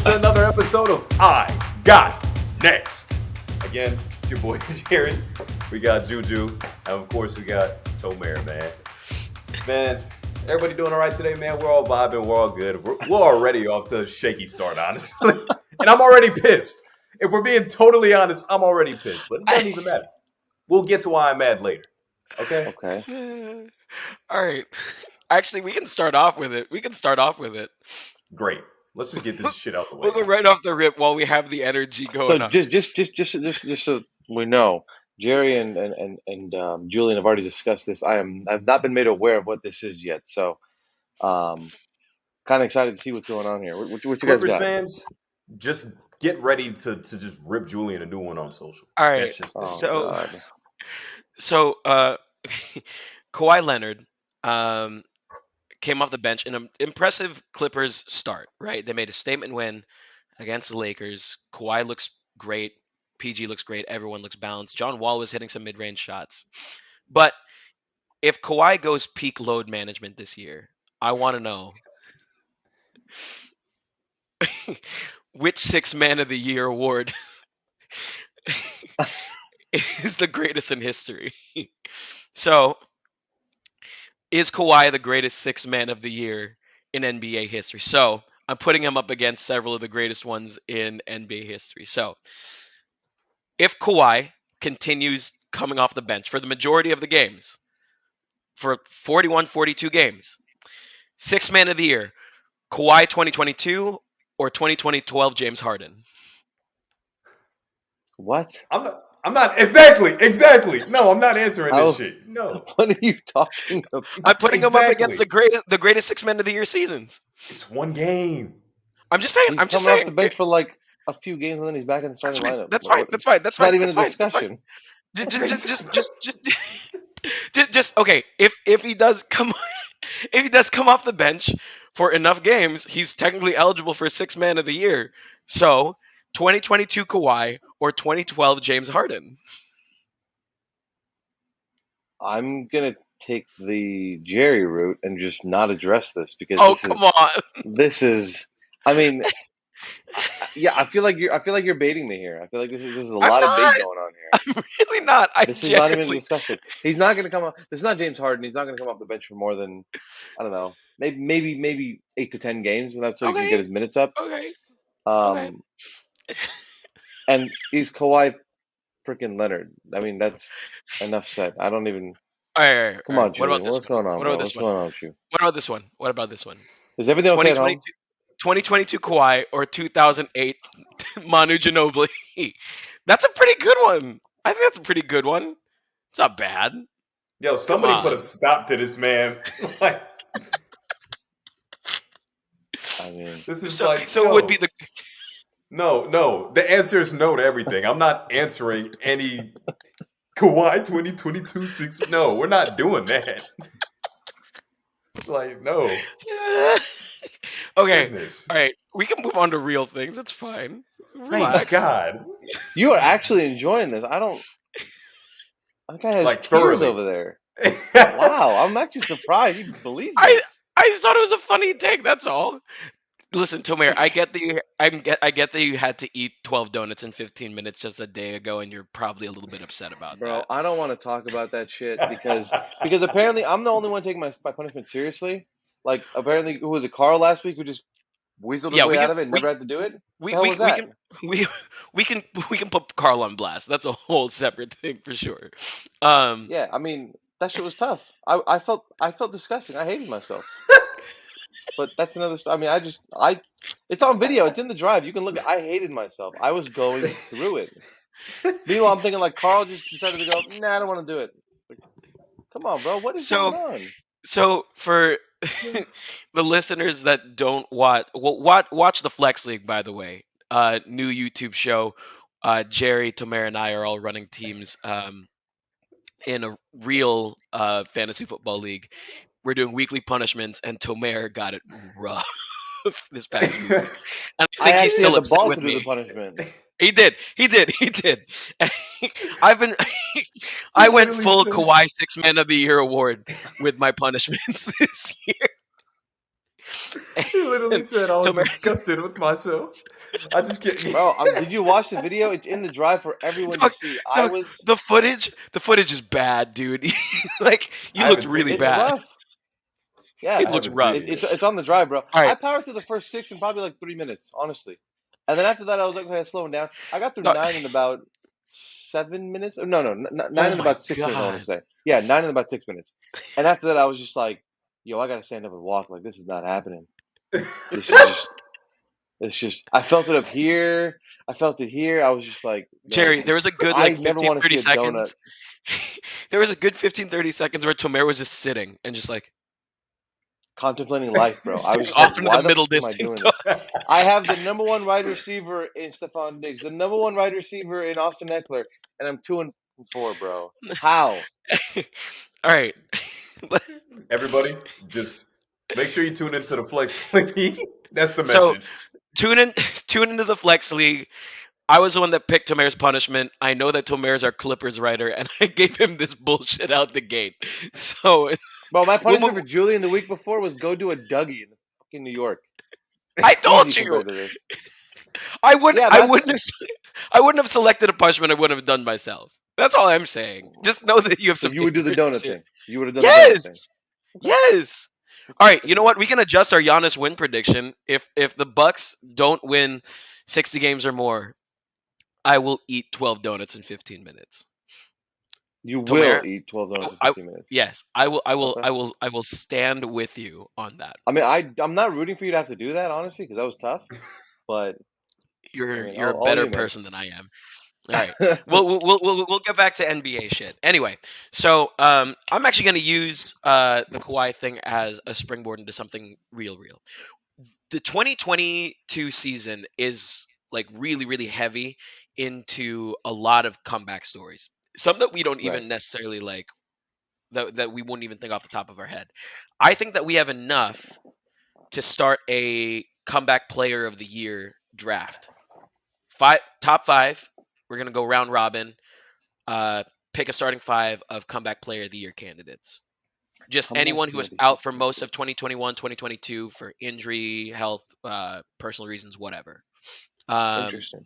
to another episode of I Got Next. Again, it's your boy Jared. We got Juju, and of course we got Tomer, man. Man, everybody doing all right today, man? We're all vibing, we're all good. We're already off to a shaky start, honestly. And I'm already pissed. If we're being totally honest, I'm already pissed. But it doesn't even matter. We'll get to why I'm mad later. Okay? Okay. All right. Actually, we can start off with it. Great. Let's just get this shit out the way. We'll go right off the rip while we have the energy going So on. just so we know, Jerry and Julian have already discussed this. I've not been made aware of what this is yet, so kind of excited to see what's going on here. What you guys Clippers got? fans, just get ready to just rip Julian a new one on social. All right. That's just Oh, God. So Kawhi Leonard came off the bench in an impressive Clippers start, right? They made a statement win against the Lakers. Kawhi looks great. PG looks great. Everyone looks balanced. John Wall was hitting some mid-range shots. But if Kawhi goes peak load management this year, I want to know which Six Man of the Year award is the greatest in history. So, is Kawhi the greatest Six Man of the Year in NBA history? So, I'm putting him up against several of the greatest ones in NBA history. So, if Kawhi continues coming off the bench for the majority of the games, for 41, 42 games, Six Man of the Year, Kawhi 2022 or 2012 James Harden? What? I'm not exactly. No, I'm not answering How- this shit. No. What are you talking about? I'm putting him up against Exactly. the greatest Six Men of the Year seasons. It's one game. I'm just saying. He's I'm just coming saying. off the bench for like a few games, and then he's back in the starting lineup. That's fine. That's fine. That's It's not fine. even That's a fine. That's fine. discussion. Just okay. If he does come if he does come off the bench for enough games, he's technically eligible for Six Man of the Year. So 2022 Kawhi or 2012 James Harden. I'm gonna take the Jerry route and just not address this because Oh come on! this is. I mean, yeah, I feel like you're baiting me here. I feel like this is a lot of bait going on here. I'm really not. This is not even a discussion. He's not gonna come off. This is not James Harden. He's not gonna come off the bench for more than I don't know, maybe 8 to 10 games, and that's so he can get his minutes up. Okay. And he's Kawhi freaking Leonard. I mean, that's enough said. I don't even. All right. Come on, What about Julian. this What's going on? What about What's going on with you? What about this one? What about this one? Is everything okay at home? 2022 Kawhi or 2008 Manu Ginobili? That's a pretty good one. I think that's a pretty good one. It's not bad. Yo, somebody put a stop to this, man. Like, I mean, this is so it would be the no. The answer is no to everything. I'm not answering any Kawhi 2022 6. No, we're not doing that. Like, no. Okay. Goodness. All right. We can move on to real things. That's fine. Relax. Thank God. You are actually enjoying this. I don't. That guy has like tears thoroughly over there. Wow, I'm actually surprised you believe this. I just thought it was a funny take. That's all. Listen, Tomer, I get that you had to eat 12 donuts in 15 minutes just a day ago, and you're probably a little bit upset about Bro, that. I don't want to talk about that shit because apparently I'm the only one taking my punishment seriously. Like apparently, who was it? Carl last week who just weaseled his way out of it and never had to do it. We can put Carl on blast. That's a whole separate thing for sure. Yeah, I mean that shit was tough. I felt disgusting. I hated myself. But that's another story. I mean, it's on video. It's in the drive. You can look. I hated myself. I was going through it. Meanwhile, I'm thinking like Carl just decided to go. Nah, I don't want to do it. Like, come on, bro. What is going on? So for the listeners that don't watch the Flex League, by the way, new YouTube show. Jerry, Tomer, and I are all running teams in a real fantasy football league. We're doing weekly punishments, and Tomer got it rough this past week. And I think he's still upset with me. The punishment. He did. I went full Kawhi Six Man of the Year award with my punishments this year. He literally And said I was Tomer, disgusted with myself. I just can't. Bro, did you watch the video? It's in the drive for everyone to Doug, see. Doug, the footage is bad, dude. Like you I looked haven't seen really it It's yet. bad. rough. Yeah, It I looks haven't seen rough. it yet. it's on the drive, bro. All I right, powered through the first 6 in probably like 3 minutes, honestly. And then after that, I was like, okay, slowing down. I got through Doug, 9 in about 7 minutes. No, 9 oh in my about 6 minutes. I want to god. say, yeah, 9 in about 6 minutes. And after that, I was just like, yo, I gotta stand up and walk. Like this is not happening. This is just. It's just. I felt it up here. I felt it here. I was just like, yo, Jerry, there was a good I like never 15, want to 30 see a donut. seconds. There was a good 15, 30 seconds where Tomer was just sitting and just like Contemplating life, bro. I was staring just like, off into the why the middle fuck am I distance. doing this? I have the number one wide receiver in Stephon Diggs, the number one wide receiver in Austin Eckler, and I'm 2-4, bro. How? All right. Everybody, just make sure you tune into the Flex League. That's the So message. tune in, tune into the Flex League. I was the one that picked Tomer's punishment. I know that Tomer's our Clippers writer, and I gave him this bullshit out the gate. So Bro, my we'll punishment move. for Julian the week before was go do a Dougie in fucking New York. I Easy told you, compared to this. I would. Yeah, I but wouldn't have. I wouldn't have selected a punishment I wouldn't have done myself. That's all I'm saying. Just know that you have so some you would do the ignorant donut shit. thing. You would have done the donut thing. Yes. Okay, Yes. All right. You that's know fair. what? We can adjust our Giannis win prediction. If the Bucks don't win 60 games or more, I will eat 12 donuts in 15 minutes. You will Tomer, eat 12 donuts in I 15 minutes. yes, I will. I will. Okay. I will stand with you on that. I mean, I'm not rooting for you to have to do that, honestly, because that was tough. But I mean, You're a all better you, man. person than I am. All right. We'll get back to NBA shit. Anyway, so I'm actually going to use the Kawhi thing as a springboard into something real. The 2022 season is like really heavy into a lot of comeback stories. Some that we don't Right. even necessarily like that we wouldn't even think off the top of our head. I think that we have enough to start a comeback player of the year draft. Top 5. We're going to go round robin. Pick a starting 5 of comeback player of the year candidates. Just Comeback anyone who player was of the out for year. most of 2021, 2022 for injury, health, personal reasons, whatever. Interesting.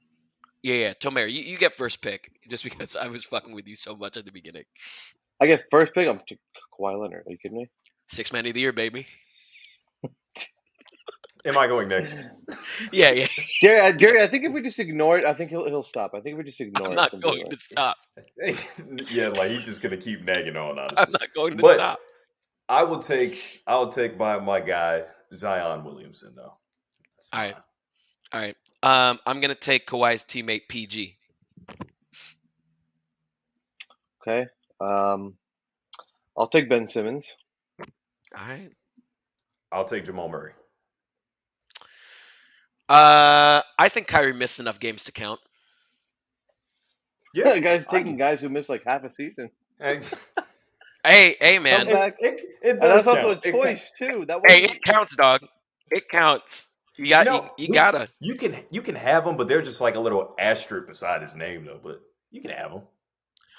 Yeah. Tomer, you get first pick just because I was fucking with you so much at the beginning. I guess first pick, I'm Kawhi Leonard. Are you kidding me? 6 man of the year, baby. Am I going next? Yeah. Jerry, I think if we just ignore it, I think he'll stop. I think if we just I'm ignore it not going completely. to stop. Yeah, like he's just gonna keep nagging on, I'm honestly. not going to But stop. I'll take my guy Zion Williamson though. That's All right. fine. All right. I'm going to take Kawhi's teammate PG. Okay. I'll take Ben Simmons. All right. I'll take Jamal Murray. I think Kyrie missed enough games to count. Yeah, Guys I taking guys who missed like half a season. and, Hey, man. Comeback. it And does that's also a count. It choice too. That Hey, wasn't. it counts, dog. It counts. You gotta. you can have them, but they're just like a little asterisk beside his name though. But you can have them,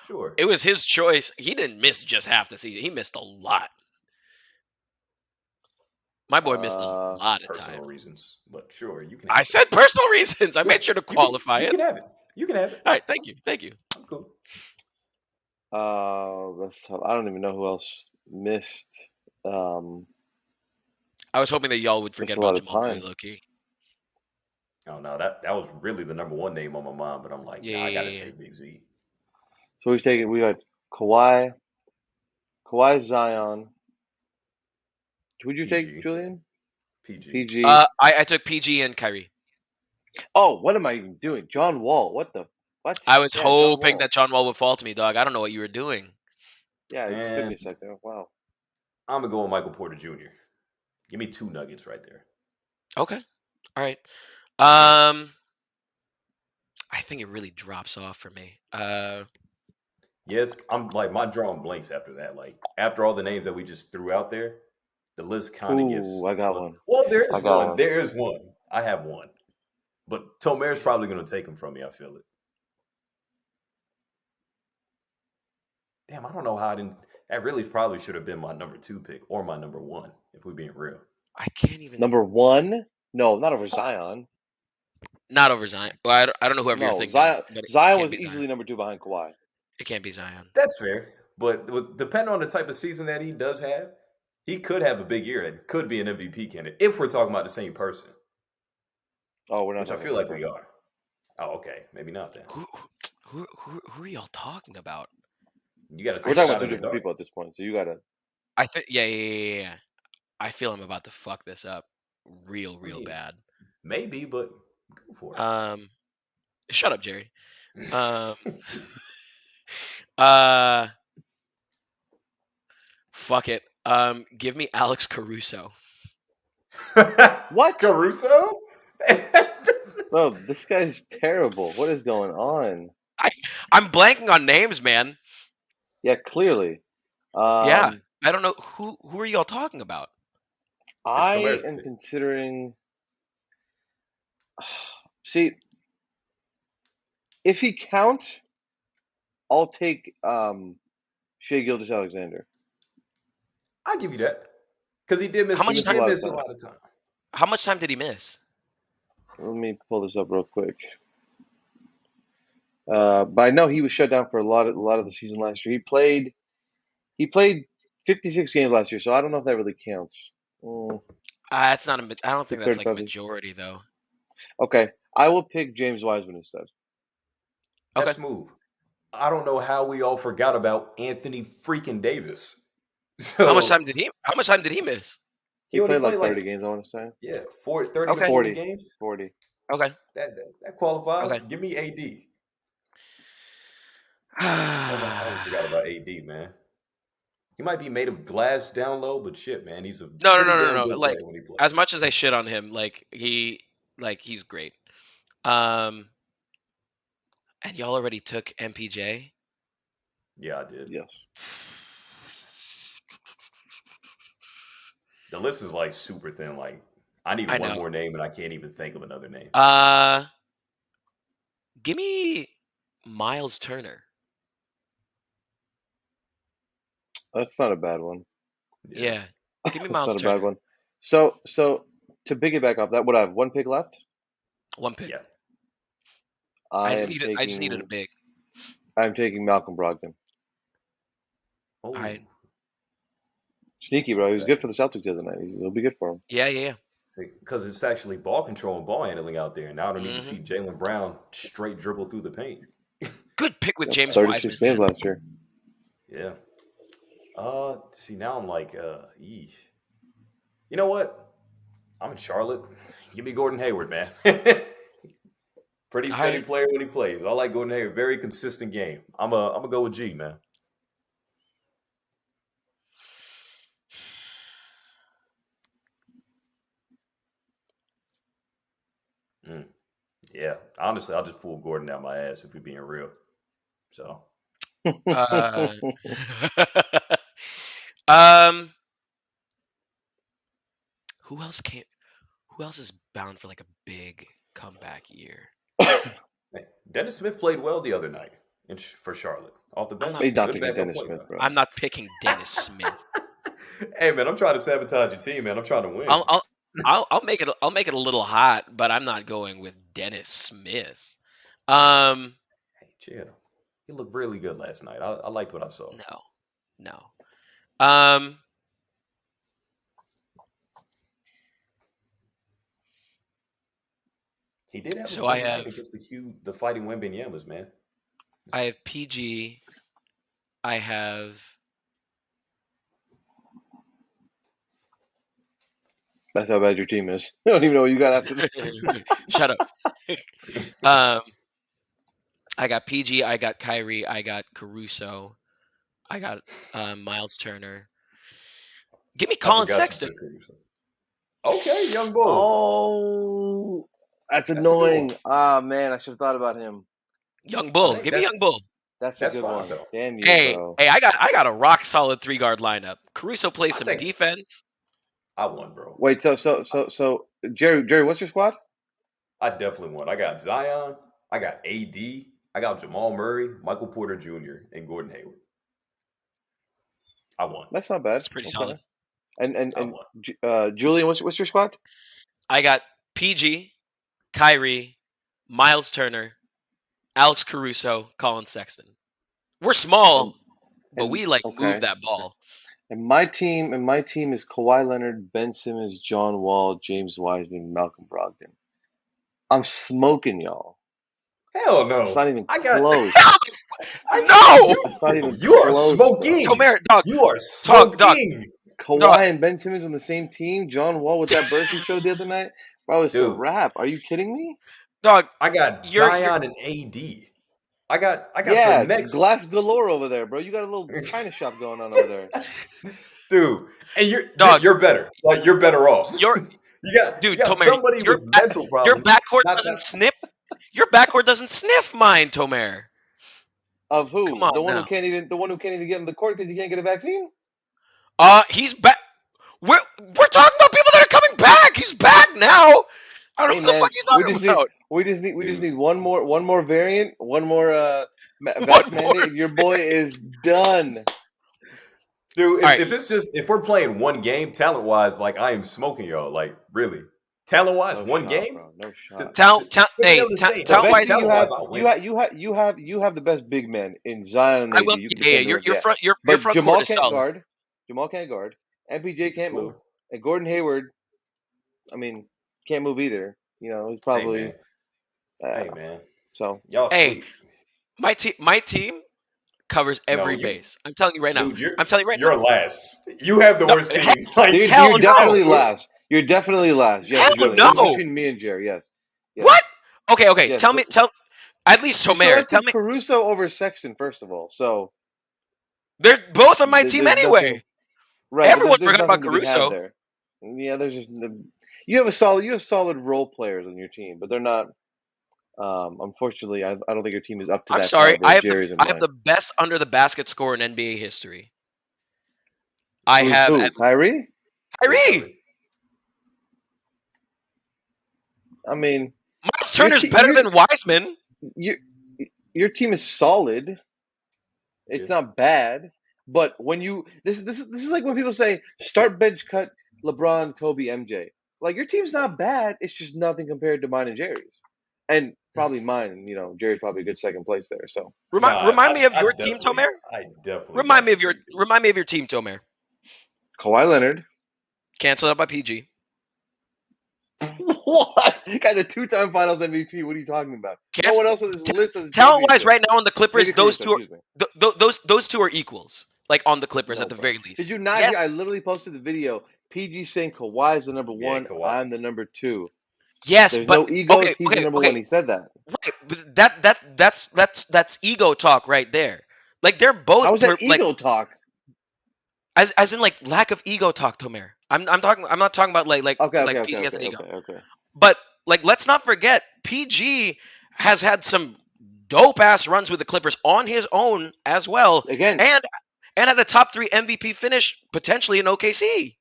sure. It was his choice. He didn't miss just half the season. He missed a lot. My boy missed a lot of Personal time. reasons, but sure, you can. I Have said personal reasons. I it. Yeah, made sure to qualify you it. can have it. You can have it. All right, thank you. I'm cool. That's tough. I don't even know who else missed. Um, I was hoping that y'all would missed forget a lot about of Jamal Murray, time. low key. Oh no, that was really the number one name on my mind, but I'm like, nah, I gotta Yeah. take Big Z. So we got Kawhi, Zion. Who'd you take, PG, Julian? PG. PG. I took PG and Kyrie. Oh, what am I even doing? John Wall. What the? What? I was Yeah, John hoping Wall. that John Wall would fall to me, dog. I don't know what you were doing. Yeah, it just took me a And second. Oh, wow. I'm gonna go with Michael Porter Jr. Give me 2 nuggets right there. Okay. All right. I think it really drops off for me. Yes, I'm like my drawing blanks after that. Like after all the names that we just threw out there, the list kind of gets. Ooh, I got one. Well, there I is got one. one. There is one. I have one, but Tomer's probably gonna take him from me. I feel it. Damn, I don't know how I didn't. That really probably should have been my number 2 pick or my number 1, if we're being real. I can't even. Number 1? No, not over Zion. Not over Zion. Well, I don't know whoever you're No, thinking of, but it Zion can't was be Zion. easily number 2 behind Kawhi. It can't be Zion. That's fair. But depending on the type of season that he does have, he could have a big year and could be an MVP candidate if we're talking about the same person, Oh, we're not which I talking feel about like we are. Oh, okay. Maybe not then. Who are y'all talking about? You got to We're take a talking about shot 2 in the different dark. people at this point, so you gotta. I think yeah. I feel I'm about to fuck this up real I mean, bad. maybe, but go for it. Shut up, Jerry. Uh, fuck it. Give me Alex Caruso. What? Caruso? Bro, this guy's terrible. What is going on? I'm blanking on names, man. Yeah, clearly. Yeah, I don't know who are y'all talking about. It's I Tomer's am pick. considering. See, if he counts, I'll take Shea Gilgeous-Alexander. I'll give you that. Because he did miss How He much he missed a time? did lot of miss a time. lot of time. How much time did he miss? Let me pull this up real quick. But I know he was shut down for a lot of the season last year. He played 56 games last year, so I don't know if that really counts. It's not a. I don't think Pick that's like a 35. majority though. Okay, I will pick James Wiseman instead. Okay. That's smooth. I don't know how we all forgot about Anthony freaking Davis. How much So time did he? How much time did he miss? he He only played played like like 30 games, I want to say. 30 to Okay. 40 40. games. 40. Okay. That qualifies. Okay. Give me AD. I almost forgot about AD, man. He might be made of glass down low, but shit, man, he's a pretty damn No. good Like player when he plays. as much as I shit on him, he's great. Um, and y'all already took MPJ. Yeah, I did. Yes. The list is like super thin. Like I need I one know. more name, and I can't even think of another name. Give me Miles Turner. That's not a bad one. Yeah. Yeah, give me That's Miles not a bad Turner. one. So to piggyback off that, what I have one pick left. One pick. Yeah. I I am just needed a taking big. I'm taking Malcolm Brogdon. All Oh, right. Sneaky, bro. He was good for the Celtics the other night. He'll be good for him. Yeah. because it's actually ball control and ball handling out there. Now I don't need to hmm see Jaylen Brown straight dribble through the paint. Good pick with Yep, James 36 Wiseman, games man. last year. Yeah. See now I'm like, eesh. You know what? I'm in Charlotte. Give me Gordon Hayward, man. Pretty All steady right. player when he plays. I like Gordon Hayward. Very consistent game. I'm gonna go with G, man. Mm, yeah. Honestly, I'll just pull Gordon out my ass if we're being real. So Uh, um, who else came? Who else is bound for like a big comeback year? hey, Dennis Smith played well the other night for Charlotte off the I'm bench. not He's not Good picking picking. backup Dennis point Smith, guard. bro. I'm not picking Dennis Smith. Hey man, I'm trying to sabotage your team, man. I'm trying to win. I'll I'll I'll make it. I'll make it a little hot, but I'm not going with Dennis Smith. Um, Hey, chill. He looked really good last night. I liked what I saw. no. Um, He did have a so I big night have against the Fighting Wembanyama's, man. PG. I have That's how bad your team is. I don't even know what you got after that. shut up. Um, I got PG. I got Kyrie. I got Caruso. I got Miles Turner. Give me I Colin forgot you Sexton. took Caruso. Okay, young bull. Oh, that's That's a good one. annoying. Ah, man, I should have thought about him. Young I Bull. think Give me Young Bull. That's a that's good fine one. though. Damn you, Hey, bro. I got a rock solid 3 guard lineup. Caruso plays I some think defense. I won, bro. Wait, so Jerry, what's your squad? I definitely won. I got Zion. I got AD. I got Jamal Murray, Michael Porter Jr., and Gordon Hayward. I won. That's not bad. That's pretty Okay. solid. I won. Julian, what's your squad? I got PG, Kyrie, Miles Turner, Alex Caruso, Colin Sexton. We're small, but And we like move okay. that ball. And my team is Kawhi Leonard, Ben Simmons, John Wall, James Wiseman, Malcolm Brogdon. I'm smoking y'all. Hell It's no. not even I got. close. No, It's not even You are close, bro. smoking. Tomer, dog, You are dog, smoking, dog, Kawhi and Ben Simmons on the same team. John Wall with that burst he showed the other night. Bro, it's a dude. wrap. Are you kidding me? dog. I got You're Zion and AD. I got the Yeah, next glass galore over there, bro. You got a little China shop going on over there. dude, and dog. you're better. Like you're better off. You're You dude, got Tomer. somebody with mental Your problems. backcourt Not doesn't that. sniff. Your backcourt doesn't sniff mine, Tomer. Of Come who? on now. The one who can't even get in the court because he can't get a vaccine? He's back. We're talking about people that are coming back. He's back now. I don't know Hey what the fuck man, you talking about. we just Dude, need one more variant, one more One vax more. mandate, and your boy is done. dude, All right. if we're playing one game, talent wise, like I am smoking y'all. Like really, talent wise, No one shot, game bro. No to, shot. Talent, to be able to say, The talent hey, best wise, thing you talent wise, have, I'll win. you have the best big men in Zion and I AD. will. You can Yeah, defend the rim, your yeah. front, your But front court is solid. Jamal can't guard. He MPJ can can't move, score. and Gordon Hayward, I mean, can't move either. You know, he's Hey probably man, hey man, so. y'all Hey, sleep. my team covers No, every base. I'm telling you right now. dude, I'm telling you right you're now. last. You have the No, worst team. Like hell You're no. definitely last. You're definitely last. Yes, Hell Julian. This is no. between me and Jerry. Yes, yes, What? Okay. yes. Tell at least You Tomer. Tell selected me Caruso over Sexton, first of all. So they're both on my team there's anyway. nothing right, but Everyone's there's forgot about nothing to be had Caruso. there. Yeah, there's just you have solid role players on your team, but they're not. Unfortunately, I don't think your team is up to I'm that sorry. caliber of Jerry's and I have mine. the best under the basket score in NBA history. I Who's have who? Kyrie? yeah, Kyrie. Kyrie. I mean, Miles your Turner's team, better than Wiseman. your your team is solid. Yeah. It's not bad, but when you this is like when people say start bench cut LeBron, Kobe, MJ. Like your team's not bad. It's just nothing compared to mine and Jerry's, and probably mine. You know, Jerry's probably a good second place there. So Nah, Remind me of your team, Tomer. I definitely got you beat, dude. Remind me of your team, Tomer. Kawhi Leonard. Cancel out by PG. What? Guy's a two-time Finals MVP. What are you talking about? No Cancel. one else on this list has a Talent wise, championship. right now on the Clippers, Maybe those Caruso, two are excuse me. those two are equals. Like on the Clippers No, at the bro. very Did least. you not hear? Yes. I literally posted the video. PG saying Kawhi is the number Yeah, one. Kawhi. I'm the number two. Yes, There's but no egos. He's the number one. okay. He said that. Right, but that's ego talk right there. Like they're How both is that like ego talk? as in like lack of ego talk, Tomer. I'm not talking about like PG has an ego. Okay. But like let's not forget PG has had some dope ass runs with the Clippers on his own as well, Again, and had a top 3 MVP finish potentially in OKC.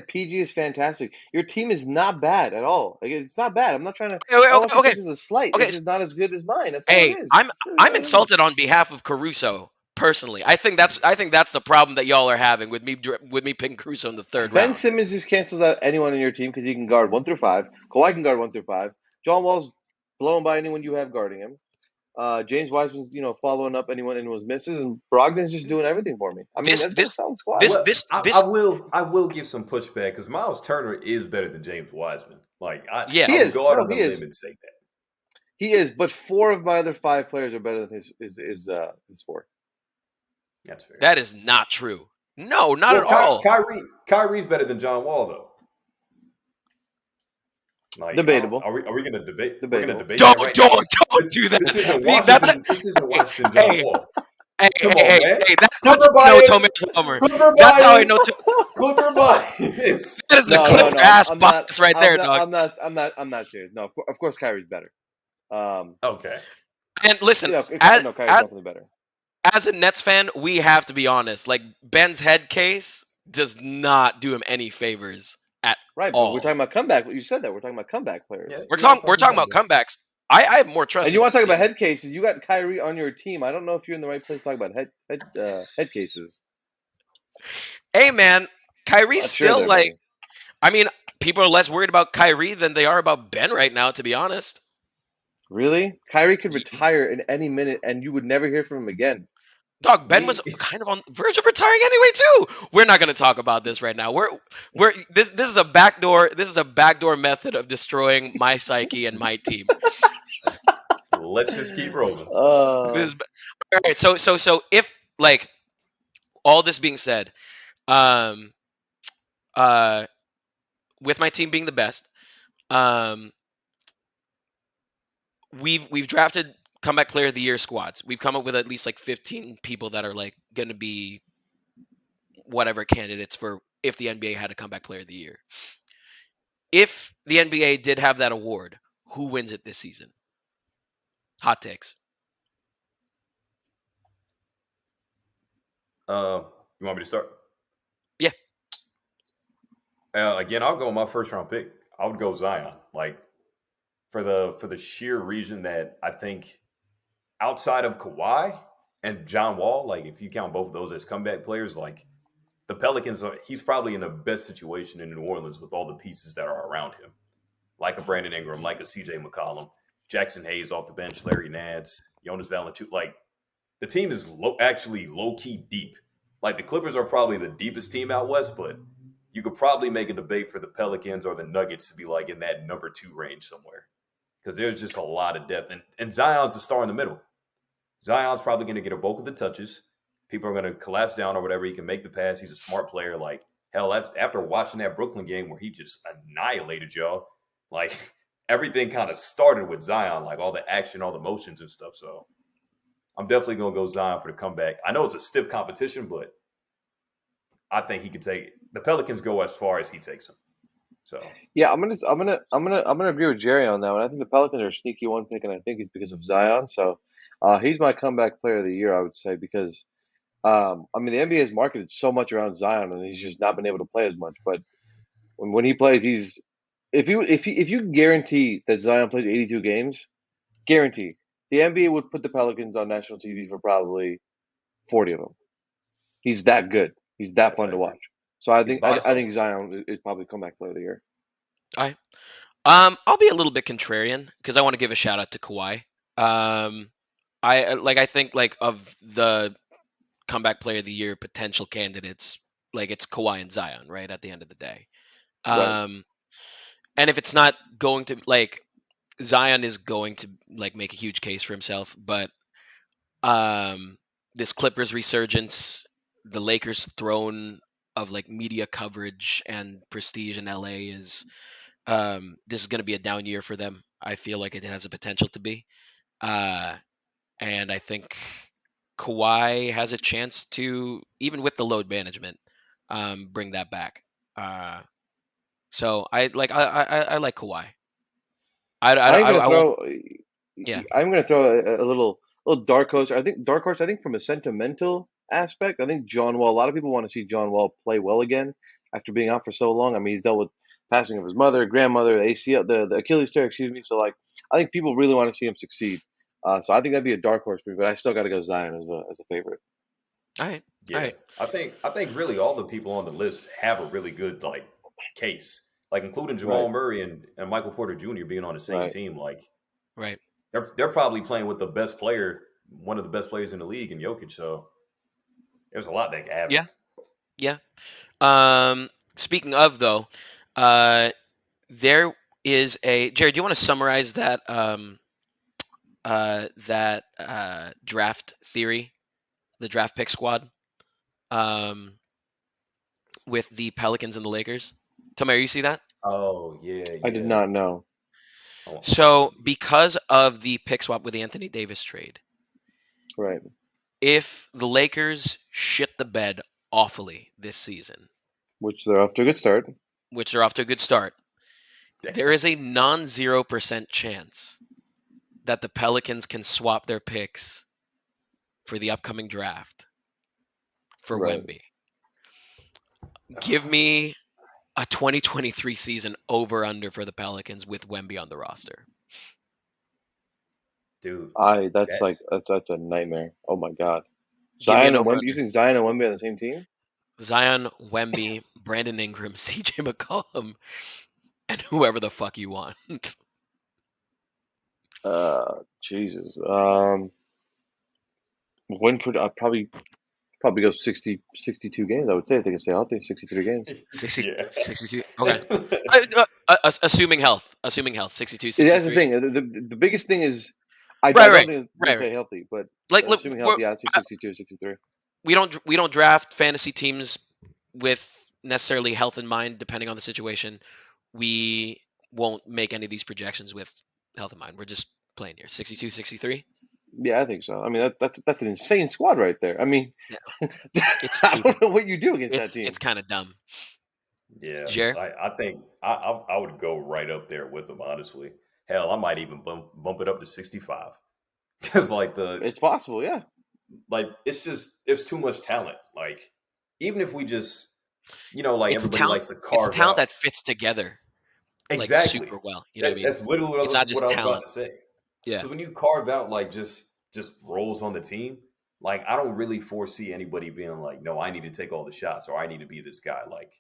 PG is fantastic. Your team is not bad at all. Like, it's not bad. I'm not trying to. Okay, okay, I don't want okay, you to okay. take this as a slight. Okay, It's just not as good as mine. That's all it hey, is. I'm insulted on behalf of Caruso personally. I think that's the problem that y'all are having with me picking Caruso in the third Ben round. Simmons just cancels out anyone in your team because he can guard 1 through 5. Kawhi can guard 1 through 5. John Wall's blown by anyone you have guarding him. James Wiseman's, following up anyone's misses, and Brogdon's just doing everything for me. I mean, This that's a this solid squad. this Well, this I, this I will I will give some pushback because Miles Turner is better than James Wiseman. Like yes. He I'll is. go out No, on the he is. limb and say that. He is. But 4 of my other 5 players are better than his 4. That's fair. That is not true. No, not Well, at all. Kyrie's better than John Wall though. Like, Debatable. are we going to debate? We're going to Debatable. debate that right now. Don't do that. This isn't That's Washington. This isn't hey, Washington John hey, Wall. hey, Come on, man. that's Clipper how I know bias. Tomer's a homer. Clipper That's how I know. bias. Clipper bias. That is the No, Clipper I'm, ass I'm not. bias right I'm there, not. dog. I'm not serious. No, of course Kyrie's better. Okay. And listen, No, Kyrie's definitely better. as a Nets fan, we have to be honest. Like Ben's head case does not do him any favors at Right, but we're all. talking about comeback. You said that we're talking about comeback players. Yeah, We're we are talking about comebacks. I have more trust And you in. want to talk about head cases? You got Kyrie on your team. I don't know if you're in the right place to talk about head cases. Hey man, Kyrie's Not sure still there, like. buddy. I mean, people are less worried about Kyrie than they are about Ben right now, to be honest. Really? Kyrie could Y- retire in any minute, and you would never hear from him again. Dog, Ben was We kind of on the verge of retiring anyway too. We're not going to talk about this right now. We're this is a backdoor. This is a backdoor method of destroying my psyche and my team. let's just keep rolling. This Uh, is, all right. So if like all this being said, um, uh, with my team being the best, um, we've drafted comeback player of the year squads. We've come up with at least like 15 people that are like going to be whatever candidates for if the NBA had a comeback player of the year. If the NBA did have that award, who wins it this season? Hot takes. You want me to start? Yeah. Again, I'll go with my first round pick. I would go Zion. Like for the sheer reason that I think outside of Kawhi and John Wall, like if you count both of those as comeback players, like the Pelicans, he's probably in the best situation in New Orleans with all the pieces that are around him, like a Brandon Ingram, like a CJ McCollum, Jackson Hayes off the bench, Larry Nance, Jonas Valanciunas. Like the team is actually low key deep. Like the Clippers are probably the deepest team out west, but you could probably make a debate for the Pelicans or the Nuggets to be like in that number 2 range somewhere because there's just a lot of depth. And Zion's the star in the middle. Zion's probably going to get a bulk of the touches. People are going to collapse down or whatever. He can make the pass. He's a smart player. Like, hell, after watching that Brooklyn game where he just annihilated y'all, like, everything kind of started with Zion, like all the action, all the motions and stuff. So I'm definitely going to go Zion for the comeback. I know it's a stiff competition, but I think he could take it. The Pelicans go as far as he takes them. So yeah, I'm gonna agree with Jerry on that one. I think the Pelicans are a sneaky one pick, and I think it's because of Zion. So, he's my comeback player of the year, I would say, because I mean the NBA has marketed so much around Zion, and he's just not been able to play as much. But when he plays, he's if you guarantee that Zion plays 82 games, guarantee the NBA would put the Pelicans on national TV for probably 40 of them. He's that good. He's that yes, fun I to agree. watch. So I He's think box I think office. Zion is probably comeback player of the year. All right. I'll be a little bit contrarian because I want to give a shout out to Kawhi. Um, I think like of the comeback player of the year potential candidates, like it's Kawhi and Zion, right? At the end of the day. Right. Um, and if it's not going to like Zion is going to like make a huge case for himself, but um, this Clippers resurgence, the Lakers throne of like media coverage and prestige in LA is this is going to be a down year for them. I feel like it has a potential to be, uh, and I think Kawhi has a chance to, even with the load management, bring that back. Uh, so I like Kawhi. I'm gonna I won't. throw. Yeah. I'm gonna throw a little dark horse. I think dark horse. I think from a sentimental aspect, I think John Wall. A lot of people want to see John Wall play well again after being out for so long. I mean, he's dealt with passing of his mother, grandmother, the ACL, the Achilles tear. Excuse me. So like, I think people really want to see him succeed. So I think that'd be a dark horse for me. But I still got to go Zion as a favorite. All right. All Yeah, right. I think really all the people on the list have a really good like case, like including Right. Jamal Murray and Michael Porter Jr. being on the same Right. team. Like Right. they're probably playing with the best player, one of the best players in the league, in Jokic. So there's a lot that can happen. Yeah. Yeah. Speaking of though, uh, there is a Jared. Do you want to summarize that draft theory, the draft pick squad, um, with the Pelicans and the Lakers? Tomer, you see that? Oh yeah, I did yeah. not know. Hold on, So let me. because of the pick swap with the Anthony Davis trade, Right. if the Lakers shit the bed awfully this season, Which they're off to a good start. which they're off to a good start, there Damn. is a non-0% chance that the Pelicans can swap their picks for the upcoming draft for Right. Wemby. Give me a 2023 season over under for the Pelicans with Wemby on the roster. Dude, That's like that's that's a nightmare. Oh my God. Give me an Zion and over Wemby. You under. think Zion and Wemby on the same team? Zion, Wemby, Brandon Ingram, CJ McCollum, and whoever the fuck you want. Jesus. I'd probably go 62 games. I would say if they can stay healthy, 63 games. 60, Yeah. 62. Okay. Assuming health. 62, That's the 63. thing. The biggest thing is, I Right, don't right, think they right, stay right. healthy, but Like, look, assuming healthy, I'd say 62, 63. we don't draft fantasy teams with necessarily health in mind, depending on the situation. We won't make any of these projections with health in mind. We're just playing here. 62, 63. Yeah, I think so. I mean, that's an insane squad right there. I mean, Yeah, it's I stupid. don't know what you do against that It's team. kind of dumb. Yeah, Jer? I think I would go right up there with them, honestly. Hell, I might even bump it up to 65 because It's possible, yeah. it's too much talent. Like even if we just like It's everybody talent. likes to It's carve talent out that fits together like exactly. super well. You know what I mean? That's literally It's not what just I was about talent. to say. Yeah. Because when you carve out like just roles on the team, like I don't really foresee anybody being like, no, I need to take all the shots or I need to be this guy. Like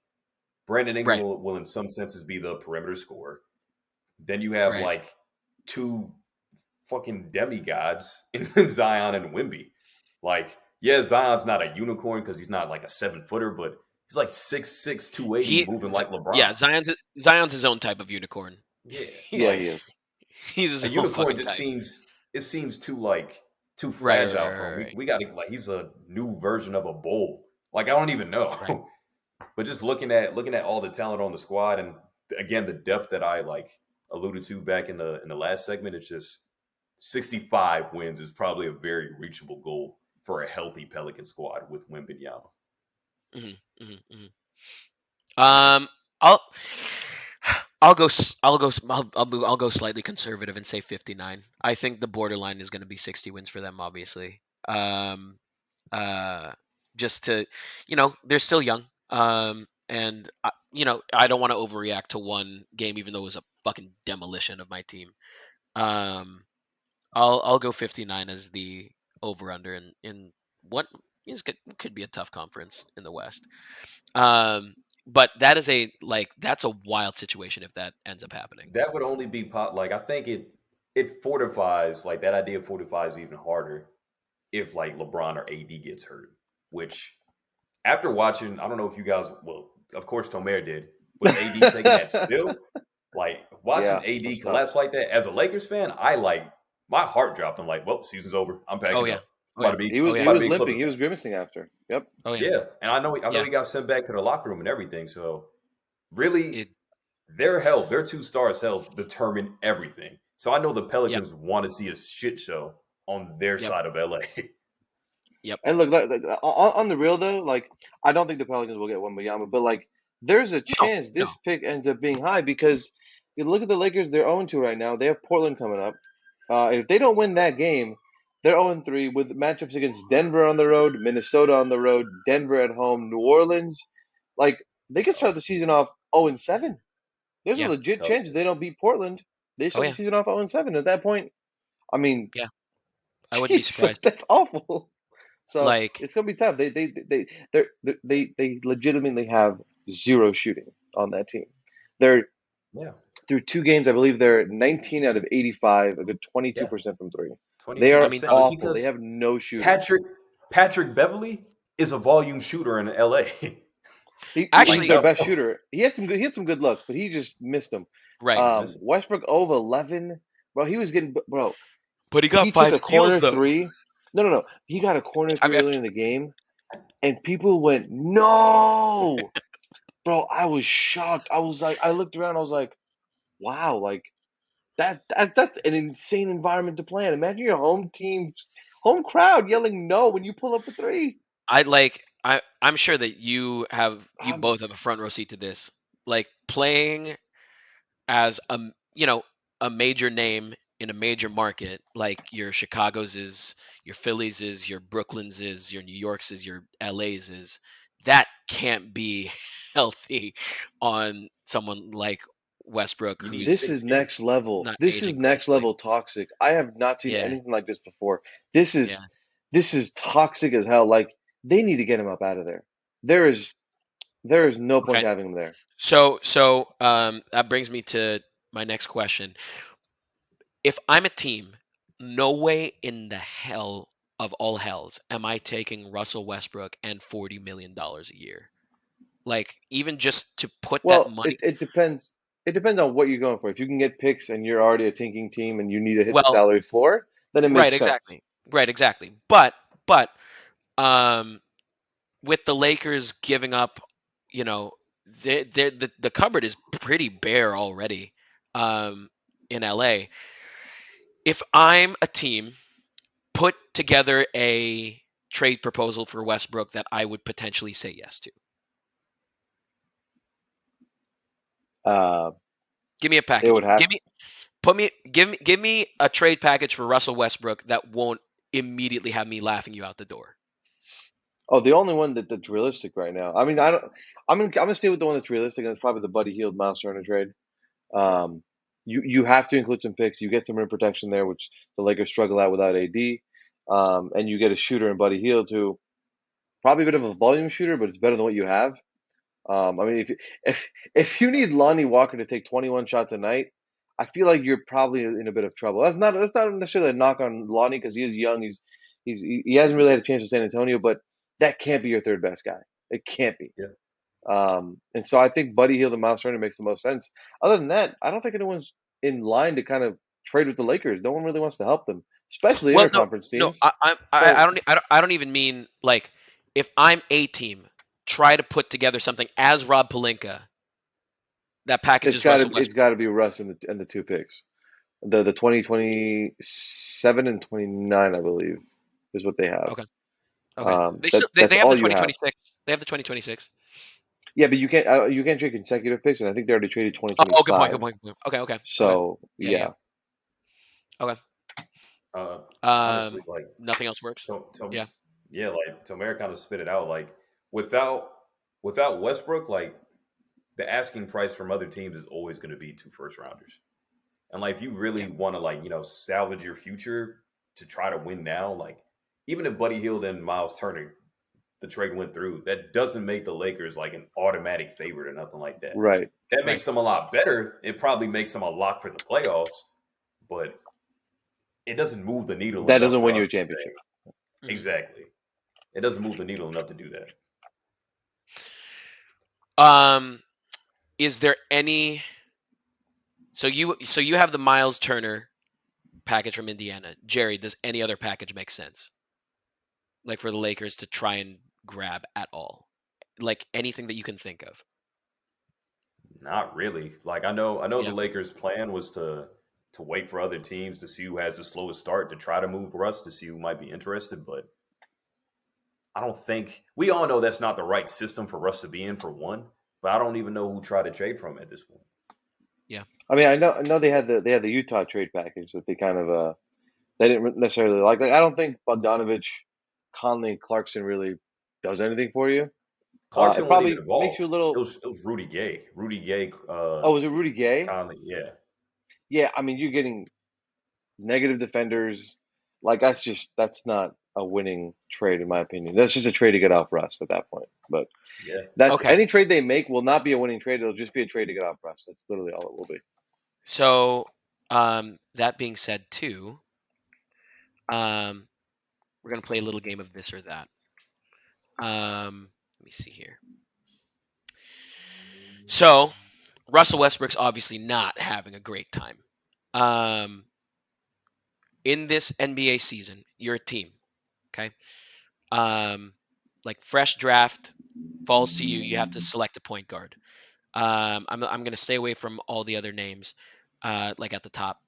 Brandon Ingram Right. will in some senses be the perimeter scorer. Then you have Right. like two fucking demigods in Zion and Wemby. Like, yeah, Zion's not a unicorn because he's not like a 7-footer, but he's like 6'6", 280, He. moving like LeBron. Yeah. Zion's his own type of unicorn. Yeah, Yeah, He's he like is. he's a his own unicorn fucking just type. seems too Right. Right. fragile Right. for him. Right. Right. We got to like he's a new version of a bull. Like I don't even know. Right. But just looking at all the talent on the squad and again the depth that I like alluded to back in the last segment, it's just 65 wins is probably a very reachable goal for a healthy Pelican squad with Wembanyama. Mm-hmm, mm-hmm, mm-hmm. I'll I'll go s- I'll go s- I'll go slightly conservative and say 59. I think the borderline is going to be 60 wins for them, obviously. Uh, just to, they're still young. And I don't want to overreact to one game, even though it was a fucking demolition of my team. Um, I'll go 59 as the over under in what could be a tough conference in the West. But that's a wild situation if that ends up happening. That would only be like I think it fortifies like that idea fortifies even harder if like LeBron or AD gets hurt, which after watching, I don't know if you guys, well, of course Tomer did, but AD taking that spill, like watching Yeah, AD that's tough. collapse like that as a Lakers fan, I like my heart dropped. I'm like, well, season's over. I'm Oh packing yeah. up. Oh I'm yeah. about to be, He was Oh he yeah. about to was be a limping. Clipper He was fan. grimacing after. Yep. Oh yeah. Yeah, and I know Yeah. he got sent back to the locker room and everything. So really, It. their 2 stars health determine everything. So I know the Yep. Pelicans want to see a shit show on their Yep. side of LA. Yep. And look, on the real though, like I don't think the Pelicans will get Wembanyama, but like there's a No. chance No. this pick ends up being high because you look at the Lakers, they're 0-2 right now. They have Portland coming up. If they don't win that game, they're 0-3 with matchups against Denver on the road, Minnesota on the road, Denver at home, New Orleans. Like they could start Tough, the season off 0-7. There's a Yeah. legit tough chance if they don't beat Portland, they Oh start the yeah. season off 0-7. At that point, I mean, Yeah. I wouldn't be Jesus, surprised. that's awful. So Like. it's gonna be tough. They legitimately have zero shooting on that team. They're yeah, through 2 games, I believe they're 19 out of 85, a good yeah, 22% from three. They 22 I are mean, percent. It's awful. They because have no shooting. Patrick Beverly is a volume shooter in LA. He's actually, their Like best shooter. He had some good looks, but he just missed them. right. he's missing. Westbrook over 11, bro. He was getting bro. But he got He took 5 a steals corner though. three. No. He got a corner I three mean, earlier in the game, and people went no. Bro, I was shocked. I was like, I looked around. I was like, wow, like that's an insane environment to play in. Imagine your home crowd yelling no when you pull up a three. I'm sure that you Um, both have a front row seat to this. Like playing as a major name in a major market, like your Chicago's is, your Phillies is, your Brooklyn's is, your New York's is, your LA's is. That can't be healthy on someone like Westbrook, You need this who's is 6 games. next level. not This is aging next gracefully. level toxic. I have not seen Yeah, anything like this before. This is yeah, this is toxic as hell. Like they need to get him up out of there. There is no point Okay. to having him there. So that brings me to my next question. If I'm a team, no way in the hell of all hells am I taking Russell Westbrook and $40 million a year. Like, even just to put that Well, money. it depends. It depends on what you're going for. If you can get picks and you're already a tanking team and you need to hit the Well, salary floor, then it right, makes sense. exactly. Right, exactly. But um with the Lakers giving up, you know, the cupboard is pretty bare already in LA. If I'm a team, put together a trade proposal for Westbrook that I would potentially say yes to. Uh, Give me a it package. would have. Give me a trade package for Russell Westbrook that won't immediately have me laughing you out the door. Oh, the only one that's realistic right now. I mean, I don't. I'm gonna stay with the one that's realistic, and it's probably the Buddy Hield Miles Turner trade. Um, you have to include some picks. You get some rim protection there, which the Lakers struggle at without AD. And you get a shooter in Buddy Hield, who probably a bit of a volume shooter, but it's better than what you have. I mean, if you need Lonnie Walker to take 21 shots a night, I feel like you're probably in a bit of trouble. That's not necessarily a knock on Lonnie because he is young. He hasn't really had a chance with San Antonio, but that can't be your third best guy. It can't be. Yeah. And so I think Buddy Hield and Miles Turner makes the most sense. Other than that, I don't think anyone's in line to kind of trade with the Lakers. No one really wants to help them, especially Well, interconference no, teams. I So don't even mean like if I'm a team, try to put together something as Rob Pelinka that packages Russell it's Westbrook. got to be Russ and the two picks. The 2027 and 29, I believe, is what they have. Okay, okay. They That's have the all you have. 2026. They have the 2026. Yeah, but you can't trade consecutive picks, and I think they already traded Oh, good point. 2025. Good point. Good point. Okay, okay, okay. So Yeah, yeah. yeah, Okay. Uh, Um, honestly, like, nothing else works. to Yeah. yeah, like Tomer kind of spit it out. Like without without Westbrook, like the asking price from other teams is always going to be 2 first rounders. And like if you Yeah. really want to salvage your future to try to win now, like even if Buddy Hield and Miles Turner the trade went through, that doesn't make the Lakers like an automatic favorite or nothing like that. right. That Right. makes them a lot better. It probably makes them a lock for the playoffs, but it doesn't move the needle That enough doesn't for win you a us to championship. say Mhm. exactly. It doesn't move the needle enough to do that. Is there any? So you have the Miles Turner package from Indiana. Jerry, does any other package make sense? Like for the Lakers to try and grab at all? Like anything that you can think of? Not really. Like I know the Yeah. Lakers' plan was to wait for other teams to see who has the slowest start to try to move Russ to see who might be interested, but I don't think we all know that's not the right system for Russ to be in for one. But I don't even know who tried to trade from him at this point. Yeah. I mean, I know they had the Utah trade package that they kind of they didn't necessarily like. Like I don't think Bogdanovich, Conley, Clarkson really does anything for you. It Clarkson wasn't even probably makes you involved. a It little. was it was Rudy Gay. Rudy Gay, Oh, was it Rudy Gay? Conley. Yeah, Yeah, I mean, you're getting negative defenders. Like that's not a winning trade in my opinion. That's just a trade to get off Russ at that point. But yeah. that's Okay. any trade they make will not be a winning trade. It'll just be a trade to get off Russ. That's literally all it will be. So that being said, too, we're gonna play a little game of this or that. Let me see here. So Russell Westbrook's obviously not having a great time. Um, in this NBA season, you're a team, okay? Like fresh draft falls to you. You have to select a point guard. I'm gonna stay away from all the other names, like at the top.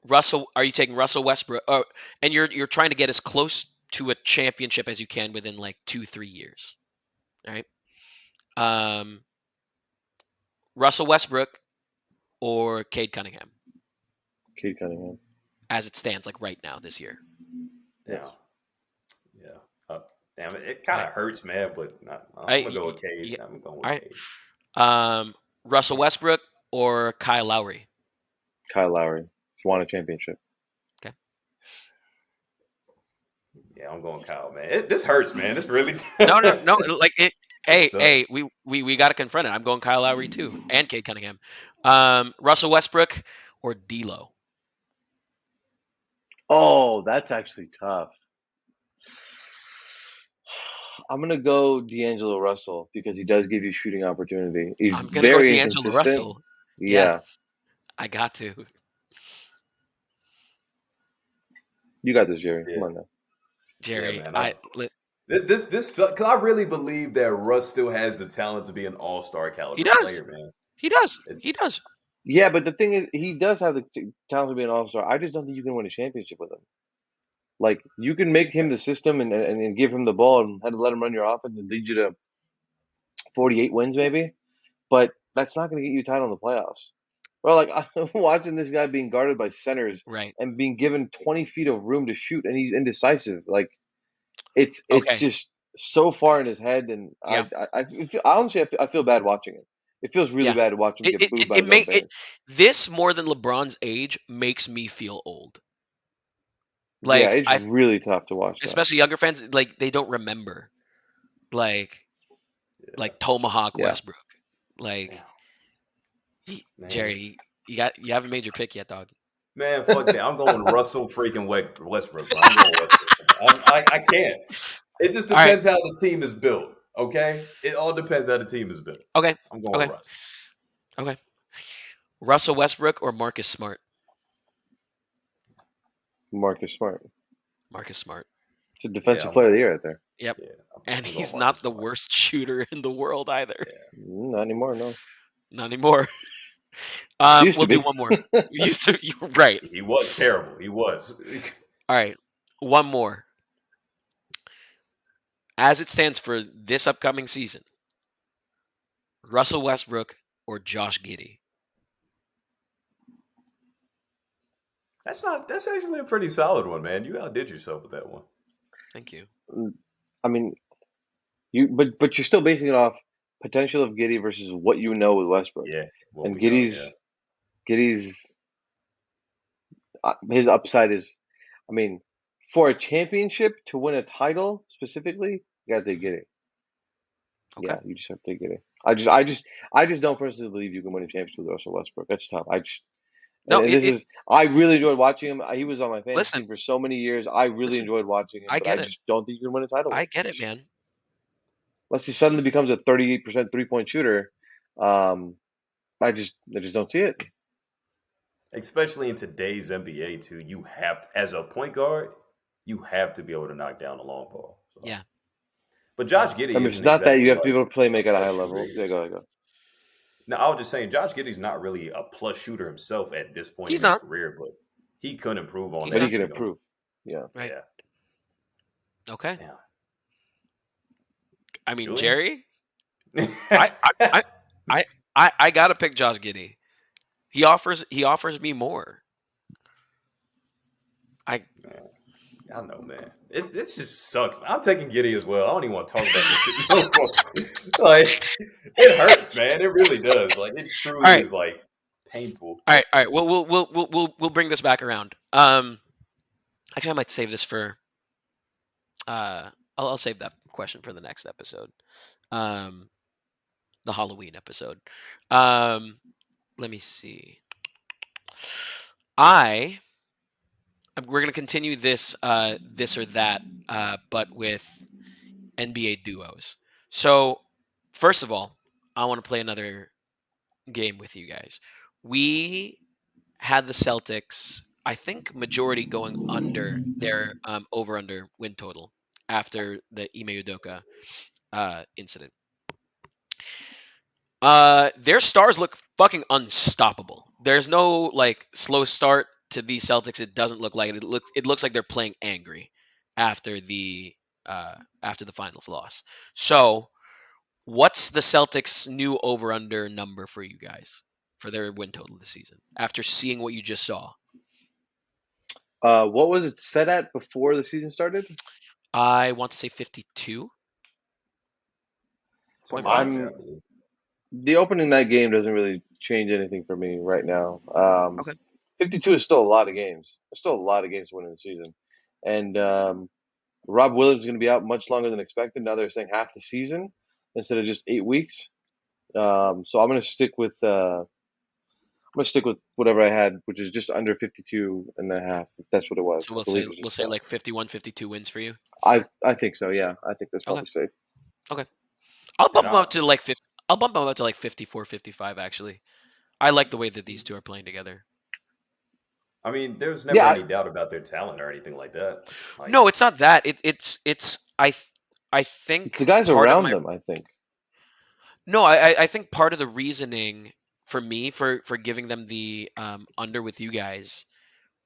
Russell, are you taking Russell Westbrook? Oh, and you're trying to get as close to a championship as you can within like 2-3 years, right? Um, Russell Westbrook or Cade Cunningham, Kate Cunningham. as it stands, like right now this year. Yes. Damn, yeah. Damn it All kind right, of hurts, man. But I'm I gonna go with Cade. yeah. I'm going All with right. Cade. Russell Westbrook or Kyle Lowry. Kyle Lowry. He's won a championship. Okay. Yeah, I'm going Kyle, man. This hurts, man. This really. No. Like it. It Hey, sucks. we got to confront it. I'm going Kyle Lowry too, and Cade Cunningham. Russell Westbrook or D'Lo. Oh, that's actually tough. I'm gonna go D'Angelo Russell because he does give you shooting opportunity. He's I'm gonna go very D'Angelo inconsistent. Russell. Yeah, Yeah, I got to. you got this, Jerry. Come Yeah, on now. yeah, Jerry, man. I This because I really believe that Russ still has the talent to be an all-star he caliber does. player, man. He does. It's He does. Yeah, but the thing is, he does have the talent to be an all-star. I just don't think you can win a championship with him. Like you can make him the that's system and give him the ball and let him run your offense and lead you to 48 wins maybe, but that's not going to get you a title in the playoffs. Bro, like I'm watching this guy being guarded by centers Right. and being given 20 feet of room to shoot, and he's indecisive. Like it's Okay. just so far in his head, and Yeah. honestly I feel bad watching it. It feels really Yeah. bad to watch him It get it booed it, by it his own make it fans. this more than LeBron's age makes me feel old. Yeah, Like it's really tough to watch that. especially younger fans, like they don't remember like yeah, Tomahawk Yeah. Westbrook. Like damn, man. Jerry, you haven't made your pick yet, dog. Man, fuck that. I'm going Russell freaking Westbrook, bro. I'm going Westbrook. I can't. It just All right. depends how the team is built. Okay, it all depends how the team is built. Okay. I'm going Okay. Russ. Okay. Russell Westbrook or Marcus Smart? Marcus Smart. Marcus Smart. It's a Yeah, defensive I'm player of going. the year right there. Yep. Yeah, And I'm going he's not Marcus the Smart. worst shooter in the world either. Yeah, Not anymore, no. Not anymore. Used We'll to do be. one more. You're right. he was terrible. He was. All right. One more. As it stands for this upcoming season, Russell Westbrook or Josh Giddey? That's not. That's actually a pretty solid one, man. You outdid yourself with that one. Thank you. I mean, but you're still basing it off potential of Giddy versus what you know with Westbrook. Yeah, what And we know. Yeah, Giddy's his upside is, I mean, for a championship to win a title specifically, you gotta take Giddy. Okay. Yeah, you just have to take Giddy. I just don't personally believe you can win a championship with Russell Westbrook. That's tough. No, And this is I really enjoyed watching him. He was on my fantasy listen, team for so many years. I really listen. enjoyed watching him, I but I get it. just don't think you can win a title with I him. get it, man. Unless he suddenly becomes a 38% 3-point shooter. Um, I just don't see it. especially in today's NBA too. You have to, as a point guard, you have to be able to knock down the long ball. So. Yeah. But Josh I Giddey mean, it's isn't not that exactly you have like. people play make at a high level. Yeah, go. No, I was just saying, Josh Giddey's not really a plus shooter himself at this point He's in his not. career, but he could improve on He's But he that. not. can You know, improve. Yeah. Right. yeah. Okay. Damn. I mean, Julian. Jerry, I I I gotta pick Josh Giddey. He offers me more. I Man, I know, man. It just sucks. I'm taking Giddey as well. I don't even want to talk about this shit no more. Like, it hurts, man. It really does. Like, it all truly right. is like painful. All right. We'll bring this back around. Actually, I might save this for. I'll save that question for the next episode. Um, the Halloween episode. Um, let me see. I we're gonna continue this this or that, but with NBA duos. So first of all, I want to play another game with you guys. We had the Celtics, I think, majority going under their over under win total after the Ime Udoka incident. Their stars look fucking unstoppable. There's no like slow start to these Celtics. It doesn't look like it. It looks like they're playing angry after the finals loss. So, what's the Celtics' new over under number for you guys for their win total this season after seeing what you just saw? What was it set at before the season started? I want to say 52.5. 25, yeah, I'm I believe. The opening night game doesn't really change anything for me right now. Okay. 52 is still a lot of games. It's still a lot of games to win in the season, and Rob Williams is going to be out much longer than expected. Now they're saying half the season instead of just 8 weeks. So I'm gonna stick with whatever I had, which is just under 52 and a half. If that's what it was. So I believe it was we'll just say that. like 51, 52 wins for you. I think so. Yeah, I think that's Okay. probably safe. Okay. I'll And bump them up to like 50. I'll bump them up to like 54, 55 actually. I like the way that these two are playing together. I mean, there's never Yeah, any doubt about their talent or anything like that. Like, No, it's not that. It's I it's the think guys part of around my them. I think. no, I think part of the reasoning for me for giving them the under with you guys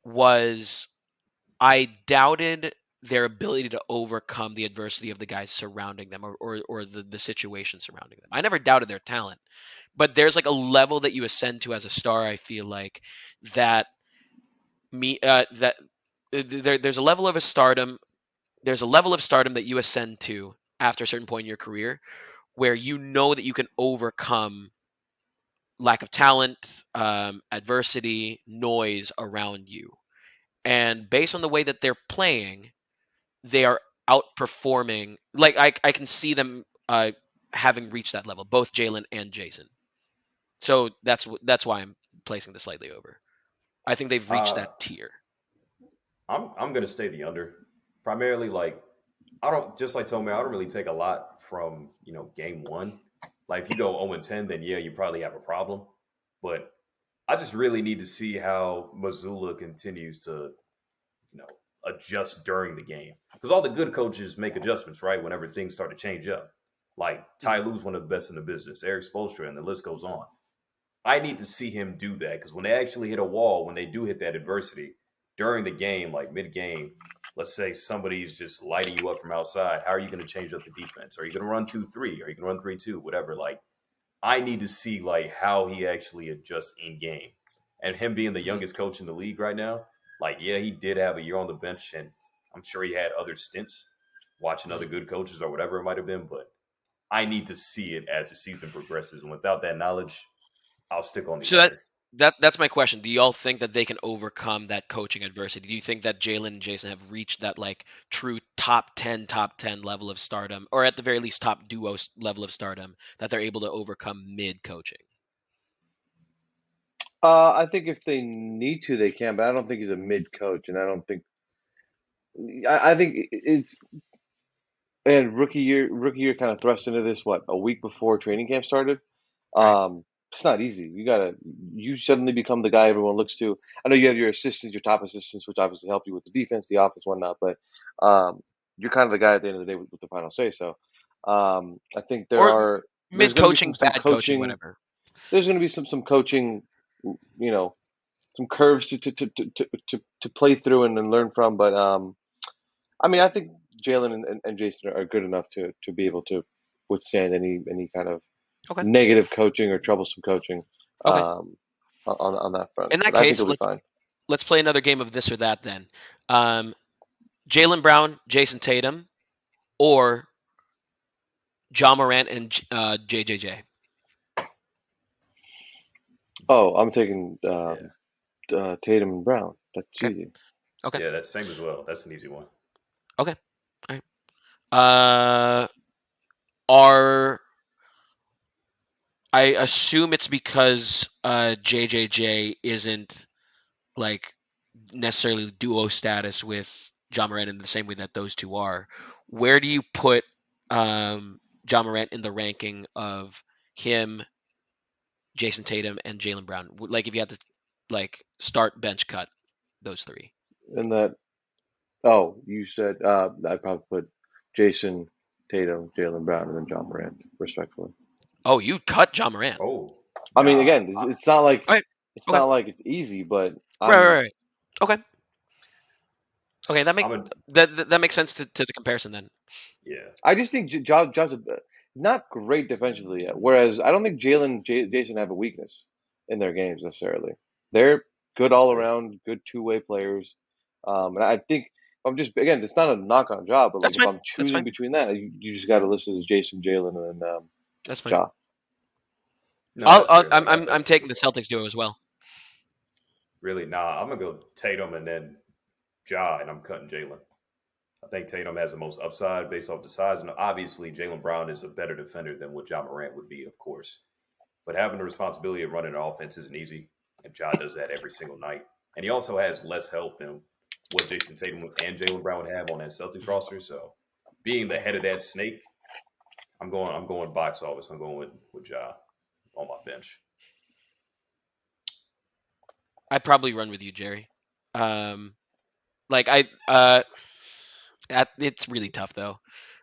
was I doubted their ability to overcome the adversity of the guys surrounding them or the situation surrounding them. I never doubted their talent, but there's like a level that you ascend to as a star. I feel like that that there's a level of a stardom. There's a level of stardom that you ascend to after a certain point in your career where you know that you can overcome lack of talent, adversity, noise around you. And based on the way that they're playing, they are outperforming. Like I can see them having reached that level, both Jaylen and Jayson. So that's why I'm placing the slightly over. I think they've reached uh, that tier. I'm gonna stay the under. Primarily, like I don't just like Tommy. I don't really take a lot from game one. Like if you go 0-10, then yeah, you probably have a problem. But I just really need to see how Missoula continues to you know adjust during the game because all the good coaches make adjustments right whenever things start to change up. Like Ty Lue's one of the best in the business, Eric Spoelstra, and the list goes on. I need to see him do that because when they actually hit a wall, when they do hit that adversity during the game, like mid game, let's say somebody's just lighting you up from outside, how are you going to change up the defense? Are you going to run 2-3? Are you going to run 3-2? Whatever. Like, I need to see like how he actually adjusts in game. And him being the Mhm. youngest coach in the league right now, like, yeah, he did have a year on the bench, and I'm sure he had other stints watching other Mhm. good coaches or whatever it might have been, but I need to see it as the season progresses. And without that knowledge, I'll stick on the So under. that's my question. Do y'all think that they can overcome that coaching adversity? Do you think that Jaylen and Jayson have reached that like true top 10 level of stardom, or at the very least top duo level of stardom that they're able to overcome mid coaching? I think if they need to, they can, but I don't think he's a mid coach, and I don't think. I think it's and rookie year kind of thrust into this a week before training camp started. Right. It's not easy. You suddenly become the guy everyone looks to. I know you have your assistants, your top assistants, which obviously help you with the defense, the offense, whatnot, but you're kind of the guy at the end of the day with the final say. So I think Or there's mid going to be coaching, some bad coaching, coaching. whatever. There's going to be some coaching, you know, some curves to play through and learn from. But I mean, I think Jaylen and Jayson are good enough to be able to withstand any kind of Okay. negative coaching or troublesome coaching Okay. on that front. In that But I think case, he'll be fine. let's play another game of this or that then. Um, Jaylen Brown, Jason Tatum, or John Morant and JJJ. Oh, I'm taking Yeah. Tatum and Brown. That's Okay. easy. Okay. Yeah, that's same as well. That's an easy one. Okay. All right. Uh, are I assume it's because JJJ isn't like necessarily duo status with John Morant in the same way that those two are. Where do you put John Morant in the ranking of him, Jason Tatum, and Jaylen Brown? Like if you had to like start bench cut those three. And that you said I'd probably put Jason, Tatum, Jaylen Brown, and then John Morant, respectfully. Oh, you cut John Morant. Oh, I mean, nah. again, it's not like All right. Okay. it's easy, but Right. Right. I'm Right. Okay. Okay. I'm a That makes sense to the comparison then. yeah. I just think John's not great defensively yet. Whereas I don't think Jason have a weakness in their games necessarily. They're good That's all true. around, good two-way players. And I think I'm just again, it's not a knock on job, but like That's if fine. I'm That's choosing fine. between that, you just got to list it as Jason, Jaylen, and That's fine. Ja. No, that's fair. Like I'm that's taking pretty the well. Celtics duo as well. Really, nah. I'm gonna go Tatum and then Ja, and I'm cutting Jalen. I think Tatum has the most upside based off the size, and obviously Jaylen Brown is a better defender than what Ja Morant would be, of course. But having the responsibility of running an offense isn't easy, and Ja does that every single night. And he also has less help than what Jayson Tatum and Jaylen Brown would have on that Celtics roster. So, being the head of that snake, I'm going box office. I'm going with Ja on my bench. I'd probably run with you, Jerry. Like it's really tough though.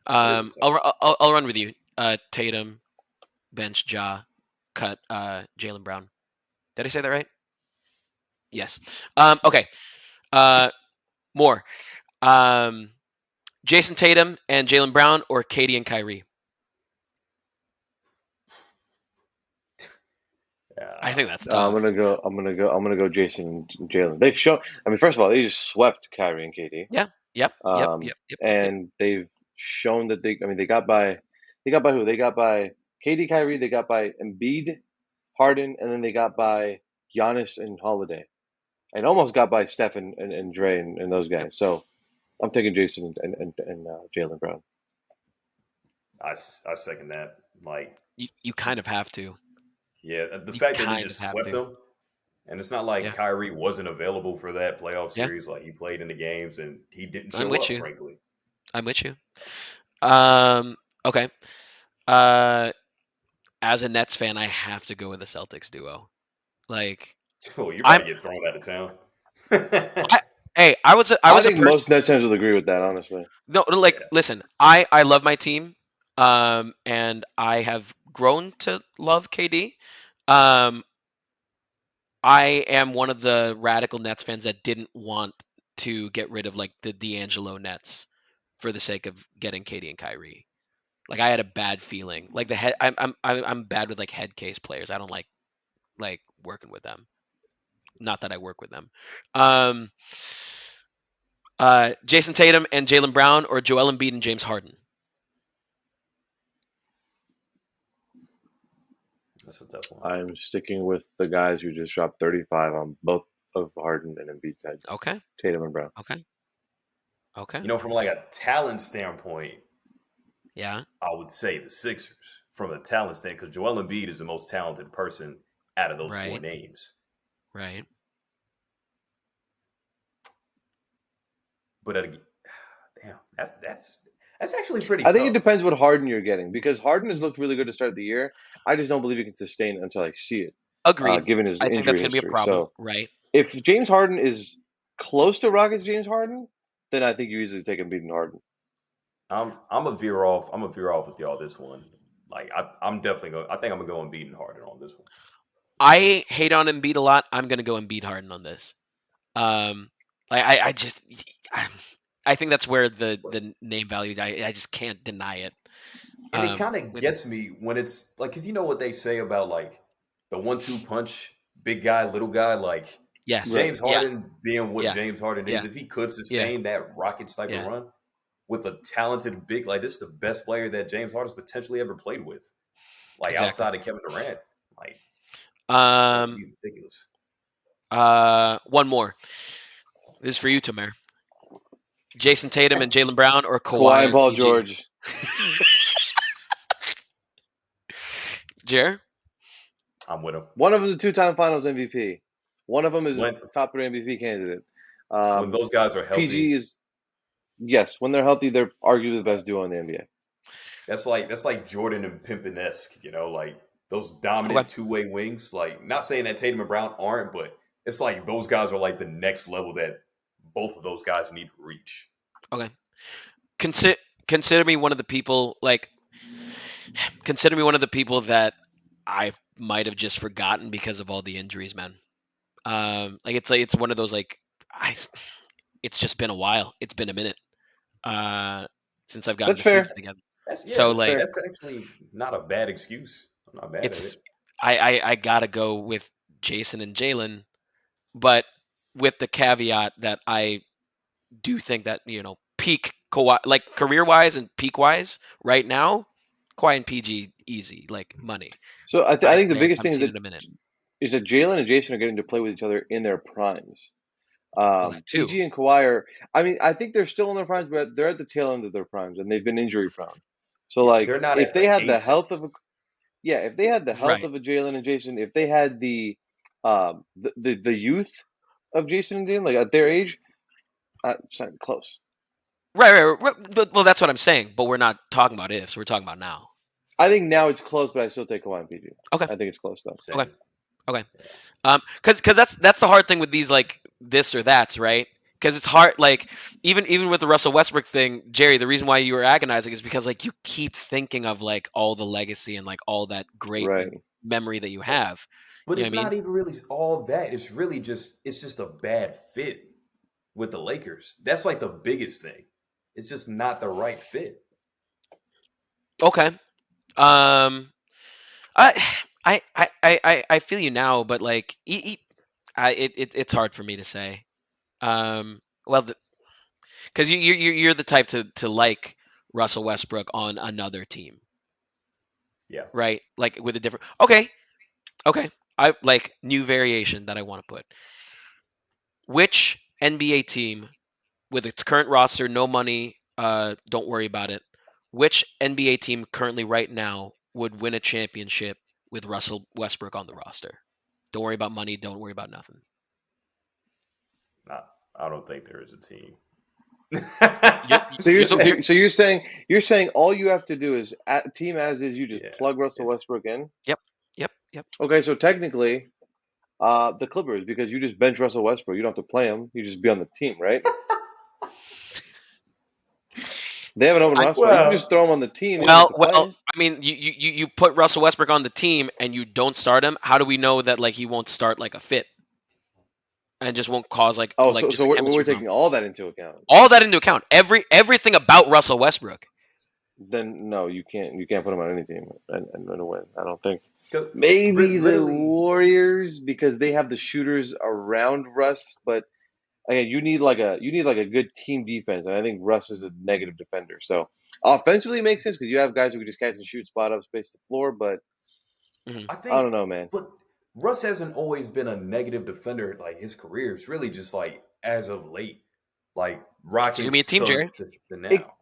It is a tough one. I'll run with you. Tatum, bench, Ja, cut, Jaylen Brown. Did I say that right? Yes. Okay. More. Um, Jayson Tatum and Jaylen Brown, or Katie and Kyrie. I think that's I'm tough. gonna go Jayson and Jaylen. They've shown. I mean, first of all, they just swept Kyrie and KD. Yeah. Yep. And they've shown that they. I mean, they got by who? They got by KD, Kyrie. They got by Embiid, Harden, and then they got by Giannis and Holiday, and almost got by Steph and Dre and those guys. Yep. So I'm taking Jayson and Jaylen Brown. I second that. Like, You kind of have to. yeah, the You fact that he kind just of have swept to. them, and it's not like Yeah. Kyrie wasn't available for that playoff Yeah. series. Like, he played in the games and he didn't I'm show with up, you. frankly. I'm with you. Okay. As a Nets fan, I have to go with the Celtics duo. Like, Oh, you're about I'm. to get thrown out of town. I was I a think person. most Nets fans will agree with that, honestly. No, like, Yeah. listen, I love my team, and I have grown to love KD. Um, I am one of the radical Nets fans that didn't want to get rid of like the D'Angelo Nets for the sake of getting KD and Kyrie. Like, I had a bad feeling. Like, the head, I'm bad with like head case players. I don't like working with them. Not that I work with them. Um, Jayson Tatum and Jaylen Brown, or Joel Embiid and James Harden. That's a tough one. I'm sticking with the guys who just dropped 35 on both of Harden and Embiid's heads. Okay. Tatum and Brown. Okay. From like a talent standpoint, Yeah. I would say the Sixers from a talent standpoint, because Joel Embiid is the most talented person out of those four Right. names. Right. But damn, that's actually pretty I tough. think it depends what Harden you're getting, because Harden has looked really good to start the year. I just don't believe he can sustain it until I see it, Agreed. given his I think injury that's going to be a history. problem. So Right. if James Harden is close to Rockets James Harden, then I think you easily take Embiid and Harden. I'm a veer off. I'm a veer off with y'all this one. Like, I'm definitely going. I think I'm gonna go Embiid and Harden on this one. I hate on Embiid a lot. I'm going to go Embiid Harden on this. Like, I just I think that's where the name value. I just can't deny it. And it kind of With gets me when it's like, because you know what they say about like the 1-2 punch, big guy, little guy. Like, yes. Right. James Yeah. Harden being what Yeah. James Harden is, Yeah. if he could Yeah. sustain that Rockets type of Yeah. run with a talented big, like, this is the best player that James Harden's potentially ever played with. Like, Exactly. outside of Kevin Durant, like, that would Um. be ridiculous. One more. This is for you, Tamer. Jayson Tatum and Jaylen Brown, or Kawhi Kawhi and and Paul PG. George. Jer? I'm with him. One of them is a two-time Finals MVP. One of them is When a top 3 MVP candidate. when those guys are healthy, PG is, yes, when they're healthy, they're arguably the best duo in the NBA. that's like Jordan and Pimpin-esque, like those dominant Okay. two-way wings. Like, not saying that Tatum and Brown aren't, but it's like those guys are like the next level that both of those guys need to reach. Okay. Consider me one of the people that I might have just forgotten because of all the injuries, man. It's one of those it's just been a while. It's been a minute since I've gotten That's to see fair. that again. That's So That's fair. that's actually not a bad excuse. I'm not mad at it's it. I gotta go with Jayson and Jaylen, but with the caveat that I do think that peak Kawhi, like career wise and peak wise, right now, Kawhi and PG easy, like money. So I I think the biggest haven't thing seen it in a minute. is that Jaylen and Jayson are getting to play with each other in their primes. Well, that too. PG and Kawhi are. I mean, I think they're still in their primes, but they're at the tail end of their primes, and they've been injury prone. So Yeah, like, they're not if at they the had the health of a, apex. yeah, if they had the health Right. of a Jaylen and Jayson, if they had the youth of Jayson and Jaylen, like at their age, it's not even close. Right. Well, that's what I'm saying. But we're not talking about ifs. We're talking about now. I think now it's close, but I still take Kawhi and PG. Okay. I think it's close though. Okay. Same. Okay. Yeah. Because that's the hard thing with these like this or that's right. Because it's hard. Like even with the Russell Westbrook thing, Jerry. The reason why you were agonizing is because like you keep thinking of like all the legacy and like all that great Right. memory that you have. But You know it's what I mean? not even really all that. It's just a bad fit with the Lakers. That's like the biggest thing. It's just not the right fit. Okay. Um. I I feel you now, but like it's hard for me to say. Well, because you're the type to like Russell Westbrook on another team, Yeah. right? Like with a different. Okay. I like new variation that I want to put. Which NBA team with its current roster, no money, don't worry about it. Which NBA team currently right now would win a championship with Russell Westbrook on the roster? Don't worry about money. Don't worry about nothing. I don't think there is a team. You're, So you're the, you're saying all you have to do is team as is. You just Yeah. plug Russell It's Westbrook in. yep. Okay, so technically, the Clippers, because you just bench Russell Westbrook, you don't have to play him. You just be on the team, right? They have an open I, roster spot. You can just well, throw him on the team. You don't have to well. play. I mean, you put Russell Westbrook on the team and you don't start him. How do we know that like he won't start like a fit and just won't cause Oh, like so just a we're chemistry taking problem? all that into account. All that into account. Everything about Russell Westbrook. Then no, you can't put him on any team and win. I don't think. 'cause Maybe the literally, Warriors because they have the shooters around Russ, but again, you need like a good team defense, and I think Russ is a negative defender. So offensively, it makes sense because you have guys who can just catch and shoot, spot up, space the floor. But Hmm. I I think, don't know, man. but Russ hasn't always been a negative defender like his career. It's really just like as of late, like So give me a Rockets team, Jerry. to It now.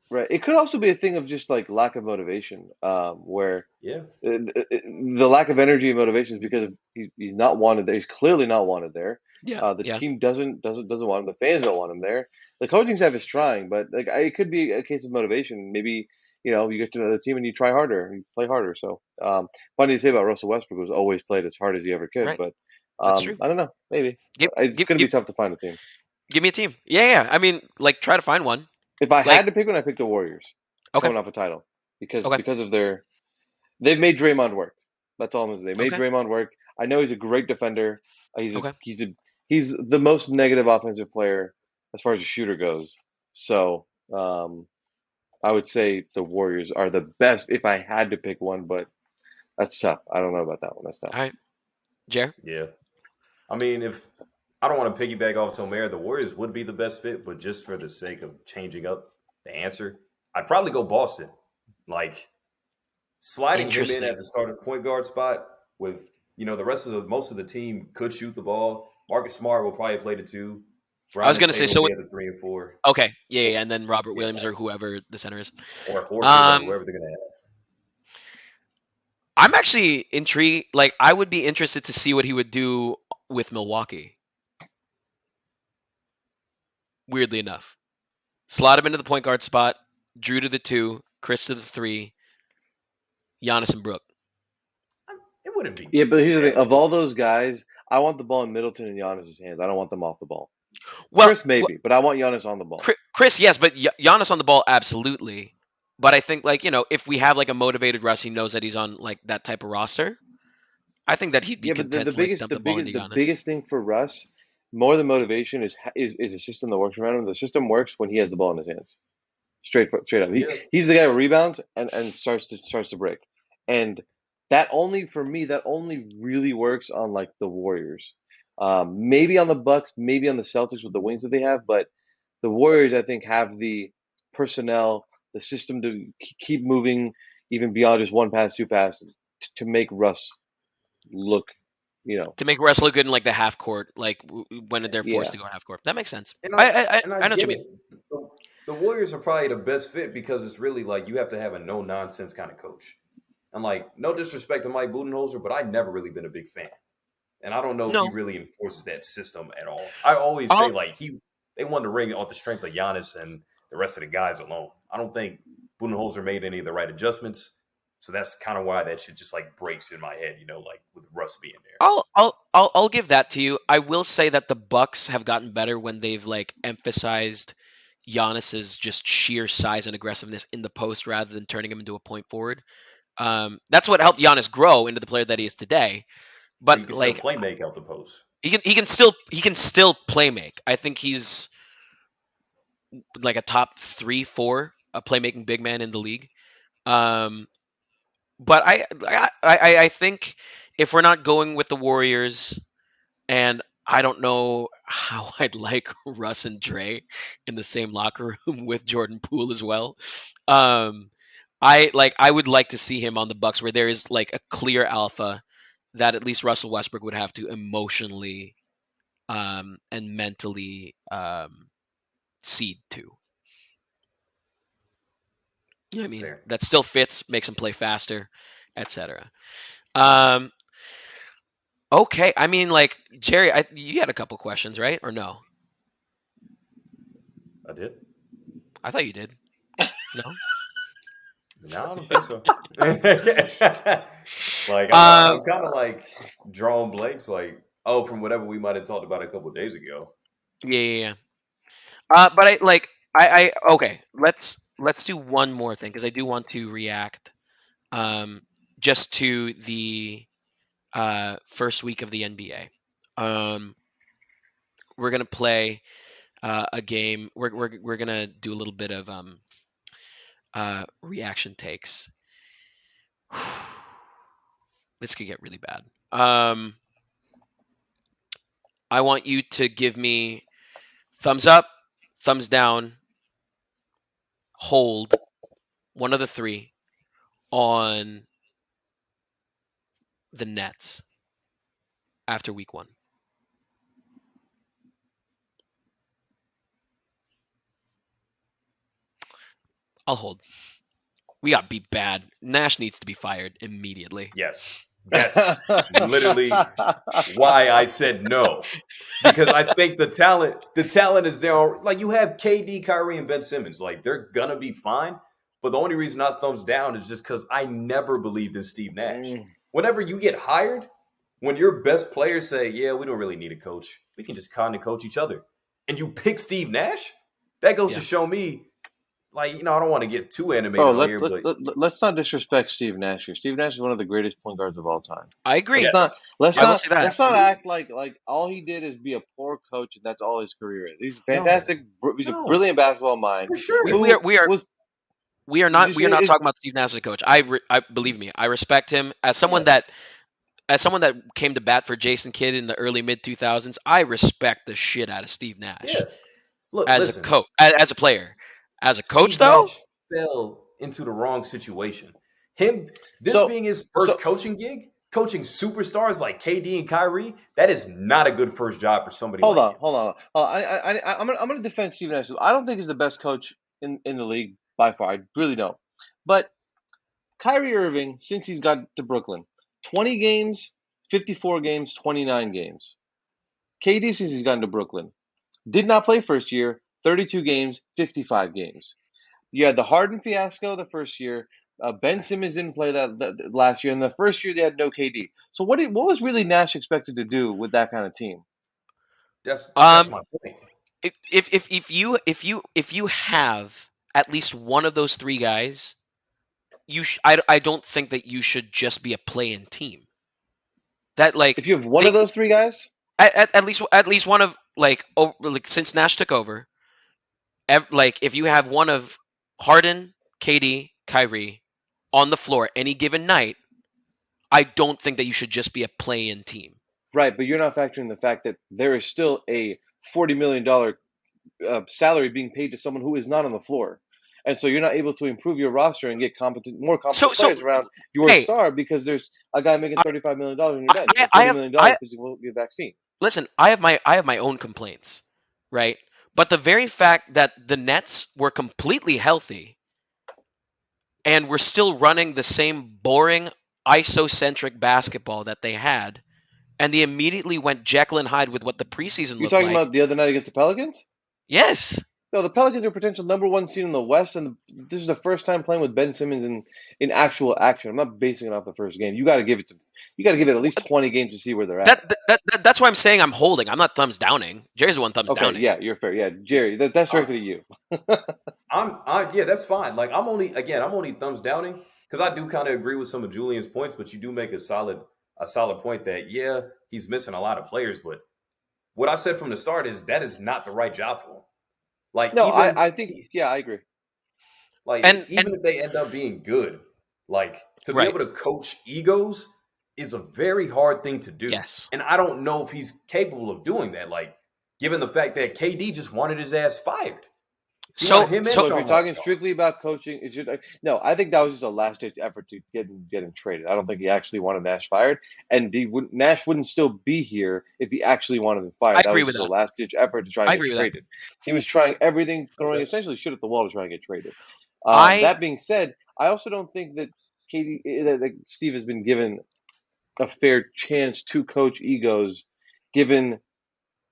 right. It could also be a thing of just like lack of motivation, where Yeah. the lack of energy and motivation is because of he's not wanted there. He's clearly not wanted there. Yeah, The yeah. team doesn't want him. The fans don't want him there. The coaching staff is trying, but like it could be a case of motivation. Maybe you get to know the team and you try harder, you play harder. So funny to say about Russell Westbrook, who's always played as hard as he ever could. Right. But That's true. I don't know. Maybe Give it's give going to give be tough to find a team. give me a team. Yeah. I mean, like try to find one. If I Like had to pick one, I pick the Warriors okay, coming off a title because okay, because of they've made Draymond work. That's all I'm gonna say. They made okay, Draymond work. I know he's a great defender. He's a okay. he's a he's the most negative offensive player as far as a shooter goes. So I would say the Warriors are the best if I had to pick one, but that's tough. I don't know about that one. That's tough. All right, Jer. Yeah. I mean, if I don't want to piggyback off Tomer, the Warriors would be the best fit, but just for the sake of changing up the answer, I'd probably go Boston. Like sliding him in at Interesting. the starting point guard spot with the rest of the most of the team could shoot the ball. Marcus Smart will probably play the two. I was Brown and gonna say Tatum will so. be at the 3 and 4. Okay, yeah, and then Robert Yeah, Williams or whoever the center is. or Horford or Um, whoever they're gonna have. I'm actually intrigued. Like, I would be interested to see what he would do with Milwaukee. Weirdly enough, slot him into the point guard spot. Drew to the two, Chris to the three, Giannis and Brook. It wouldn't be Yeah, but here's the thing: of terrible. all those guys, I want the ball in Middleton and Giannis's hands. I don't want them off the ball. Well, Chris maybe, but I want Giannis on the ball. Chris, yes, but Giannis on the ball, absolutely. But I think like if we have like a motivated Russ, he knows that he's on like that type of roster. I think that he'd be Yeah, but the, content the to like biggest dump the the ball biggest into the Giannis. biggest thing for Russ, more than motivation, is a system that works around him. The system works when he has the ball in his hands. Straight up. Yeah, He's the guy who rebounds and starts to break. And that only really works on like the Warriors. Maybe on the Bucks, maybe on the Celtics with the wings that they have, but the Warriors I think have the personnel, the system to keep moving even beyond just one pass, two pass to make Russ look you know. To make Russ look good in like the half court, like when they're forced Yeah. to go half court. That makes sense. And I I know what you get mean. it. The, the Warriors are probably the best fit because it's really like you have to have a no nonsense kind of coach. And like, no disrespect to Mike Budenholzer, but I've never really been a big fan. And I don't know if he No, really enforces that system at all. I always say I'll like they won the ring off the strength of Giannis and the rest of the guys alone. I don't think Budenholzer made any of the right adjustments. So that's kind of why that shit just like breaks in my head, like with Russ being there. I'll give that to you. I will say that the Bucks have gotten better when they've like emphasized Giannis's just sheer size and aggressiveness in the post rather than turning him into a point forward. That's what helped Giannis grow into the player that he is today. But you But can still like play make out the post. he can still play make. I think he's like a top 3, 4 a playmaking big man in the league. Um, but I think if we're not going with the Warriors, and I don't know how I'd like Russ and Dre in the same locker room with Jordan Poole as well. Um, I would like to see him on the Bucks where there is like a clear alpha that at least Russell Westbrook would have to emotionally and mentally cede to. You know what I mean? Fair. That still fits, makes him play faster, etc. Um, okay, I mean, like Jerry, you had a couple questions, right? Or no? I did. I thought you did. No. No, I don't think so. Like Um, I'm kind of like drawing blanks. Like, oh, from whatever we might have talked about a couple of days ago. yeah, yeah, yeah. But okay. Let's do one more thing because I do want to react, um, just to the first week of the NBA. We're gonna play a game. We're gonna do a little bit of reaction takes. This could get really bad. I want you to give me thumbs up, thumbs down, hold, one of the three on the Nets after week one. I'll hold. We got beat bad. Nash needs to be fired immediately. Yes, that's literally why I said no. Because I think the talent is there. Like you have KD, Kyrie, and Ben Simmons. Like they're gonna be fine. But the only reason I thumbs down is just because I never believed in Steve Nash. Mm. Whenever you get hired, when your best players say, "Yeah, we don't really need a coach. We can just kind of coach each other," and you pick Steve Nash, that goes Yeah. to show me, like I don't want to get too Bro, animated on here, but let's not disrespect Steve Nash here. Steve Nash is one of the greatest point guards of all time. I agree. yes, I will say that. Let's not absolutely. act like all he did is be a poor coach and that's all his career is. He's a No, fantastic. He's a no, brilliant basketball mind. for We, sure. we are Who we are was we are not just we are not is talking about Steve Nash as a coach. I believe me. I respect him Yeah, as someone that came to bat for Jason Kidd in the early mid 2000s. I respect the shit out of Steve yeah. Nash Look, as a listen. coach, as a player, as a coach Steve though. Nash fell into the wrong situation. Him, this so being his so. first coaching gig, coaching superstars like KD and Kyrie, that is not a good first job for somebody Hold like on, him. hold on. I'm gonna defend Steve Nash. I don't think he's the best coach in the league by far. I really don't. But Kyrie Irving, since he's got to Brooklyn, 20 games, 54 games, 29 games. KD, since he's gotten to Brooklyn, did not play first year, 32 games, 55 games. You had the Harden fiasco the first year. Ben Simmons didn't play that last year, and the first year they had no KD. So what was really Nash expected to do with that kind of team? That's Um, my point. if you have at least one of those three guys, I don't think that you should just be a play-in team. That If like you have one they of those three guys, at least one of like since Nash took over, like if you have one of Harden, KD, Kyrie on the floor any given night, I don't think that you should just be a play-in team. right? But you're not factoring the fact that there is still a $40 million salary being paid to someone who is not on the floor. And so you're not able to improve your roster and get more So competent players around your hey, star because there's a guy making $35 million on your bench I, or I $30 have million I because he won't get a vaccine. listen. I have my own complaints, right? But the very fact that the Nets were completely healthy and were still running the same boring isocentric basketball that they had, and they immediately went Jekyll and Hyde with what the preseason You're looked talking like. about the other night against the Pelicans? Yes. No, the Pelicans are potential number one seed in the West, and this is the first time playing with Ben Simmons in actual action. I'm not basing it off the first game. You got to give it at least 20 games to see where they're at. That's why I'm saying I'm holding. I'm not thumbs downing. Jerry's the one thumbs Okay, downing. yeah, you're fair. Yeah, Jerry, that's I'm, directed at you. yeah, that's fine. Like I'm only thumbs downing because I do kind of agree with some of Julian's points, but you do make a solid point that yeah, he's missing a lot of players, but what I said from the start is that is not the right job for him. Like No, I think yeah, I agree. And even if they end up being good, like to be right. able to coach egos is a very hard thing to do. Yes. And I don't know if he's capable of doing that. Like given the fact that KD just wanted his ass fired. He wanted him So and if you're Sean talking Marks strictly about coaching, no. I think that was just a last ditch effort to get him traded. I don't think he actually wanted Nash fired, and Nash wouldn't still be here if he actually wanted him I fired. That agree was with just a that. last ditch effort to try and I get agree with that. traded. He was trying everything, throwing Okay. essentially shit at the wall to try and get traded. I That being said, I also don't think that that Steve has been given a fair chance to coach egos, given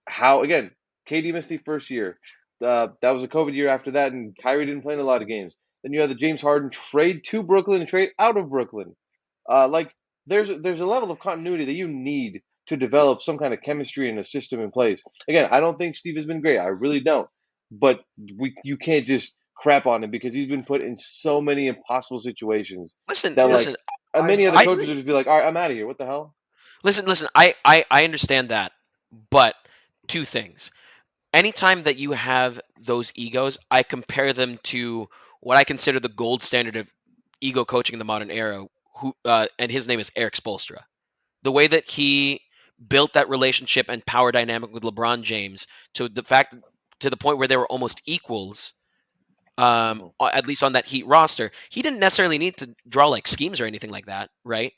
how again KD missed the first year. That was a COVID year after that, and Kyrie didn't play in a lot of games. Then you had the James Harden trade to Brooklyn and trade out of Brooklyn. Like there's a level of continuity that you need to develop some kind of chemistry and a system in place. Again, I don't think Steve has been great. I really don't. But you can't just crap on him because he's been put in so many impossible situations listen. that Yeah, Listen. like many other I I coaches would agree. just be like, all right, I'm out of here. What the hell? listen. I understand that, but two things. Anytime that you have those egos, I compare them to what I consider the gold standard of ego coaching in the modern era. And his name is Eric Spoelstra. The way that he built that relationship and power dynamic with LeBron James to the point where they were almost equals. Mhm. At least on that Heat roster, he didn't necessarily need to draw like schemes or anything like that, right?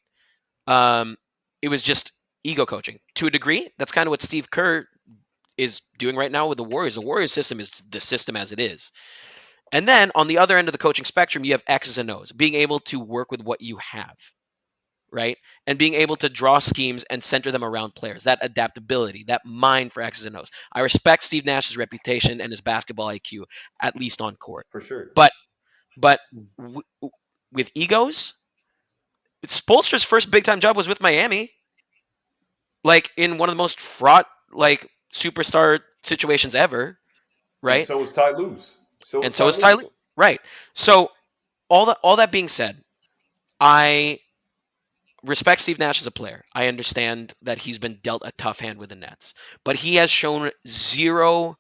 Um, it was just ego coaching to a degree. That's kind of what Steve Kerr is doing right now with the Warriors. The Warriors system is the system as it is. And then on the other end of the coaching spectrum, you have X's and O's, being able to work with what you have, right? And being able to draw schemes and center them around players. That adaptability, that mind for X's and O's. I respect Steve Nash's reputation and his basketball IQ, at least on court. For sure. But with egos, Spolster's first big time job was with Miami, like in one of the most fraught like superstar situations ever, And right? so was Ty Lue. So And was so Ty is Ty Lue. Lue. Right. So all that being said, I respect Steve Nash as a player. I understand that he's been dealt a tough hand with the Nets, but he has shown zero.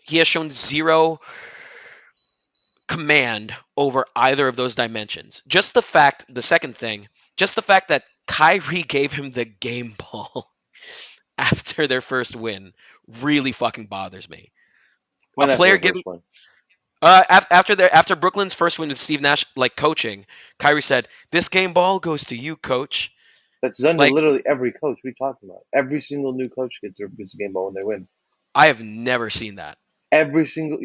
He has shown zero command over either of those dimensions. The second thing, just the fact that Kyrie gave him the game ball after their first win really fucking bothers me. A When after player the giving first one. after Brooklyn's first win with Steve Nash like coaching, Kyrie said, "This game ball goes to you, coach." That's done to Like literally every coach we talked about. Every single new coach gets a game ball when they win. I have never seen that. Every single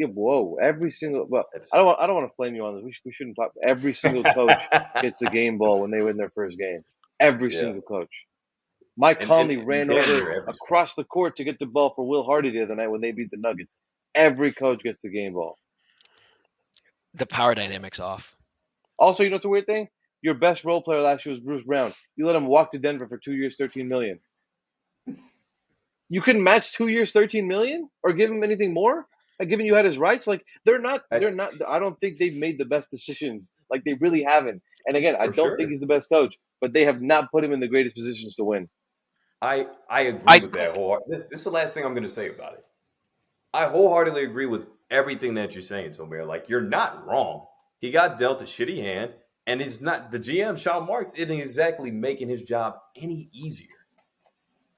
every single. Well, That's I don't want to flame you on this. We shouldn't talk. Every single coach gets a game ball when they win their first game. Every yeah. single coach. Mike And Conley ran damn over near every across the court to get the ball for Will Hardy the other night when they beat the Nuggets. Every coach gets the game ball. The power dynamics off. Also, you know what's a weird thing? Your best role player last year was Bruce Brown. You let him walk to Denver for 2 years, $13 million. You couldn't match 2 years, $13 million, or give him anything more. Like, given you had his rights, like they're not. I, I don't think they've made the best decisions. Like they really haven't. And again, I for don't think sure. he's the best coach, but they have not put him in the greatest positions to win. I agree I with that wholeheartedly. This is the last thing I'm going to say about it. I wholeheartedly agree with everything that you're saying, Tomer. Like you're not wrong. He got dealt a shitty hand, and it's not the GM Sean Marks isn't exactly making his job any easier.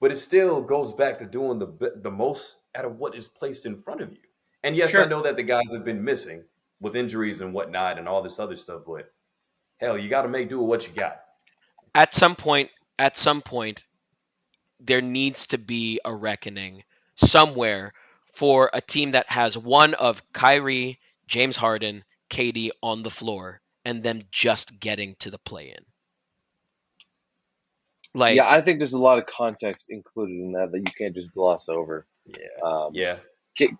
But it still goes back to doing the most out of what is placed in front of you. And yes, I Sure. know that the guys have been missing with injuries and whatnot and all this other stuff, but hell, you got to make do with what you got. At some point, there needs to be a reckoning somewhere for a team that has one of Kyrie, James Harden, KD on the floor, and them just getting to the play-in. Yeah, Like, I think there's a lot of context included in that you can't just gloss over. Yeah. Um, Yeah.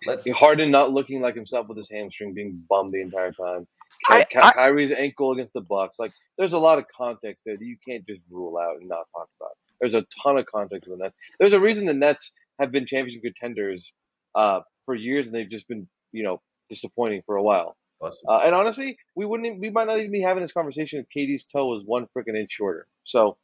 Let's Harden not looking like himself with his hamstring being bummed the entire time. I Kyrie's ankle against the Bucks. Like, there's a lot of context there that you can't just rule out and not talk about. There's a ton of context with the Nets. There's a reason the Nets have been championship contenders for years, and they've just been, disappointing for a while. bust And honestly, we might not even be having this conversation if KD's toe was 1 freaking inch shorter. So,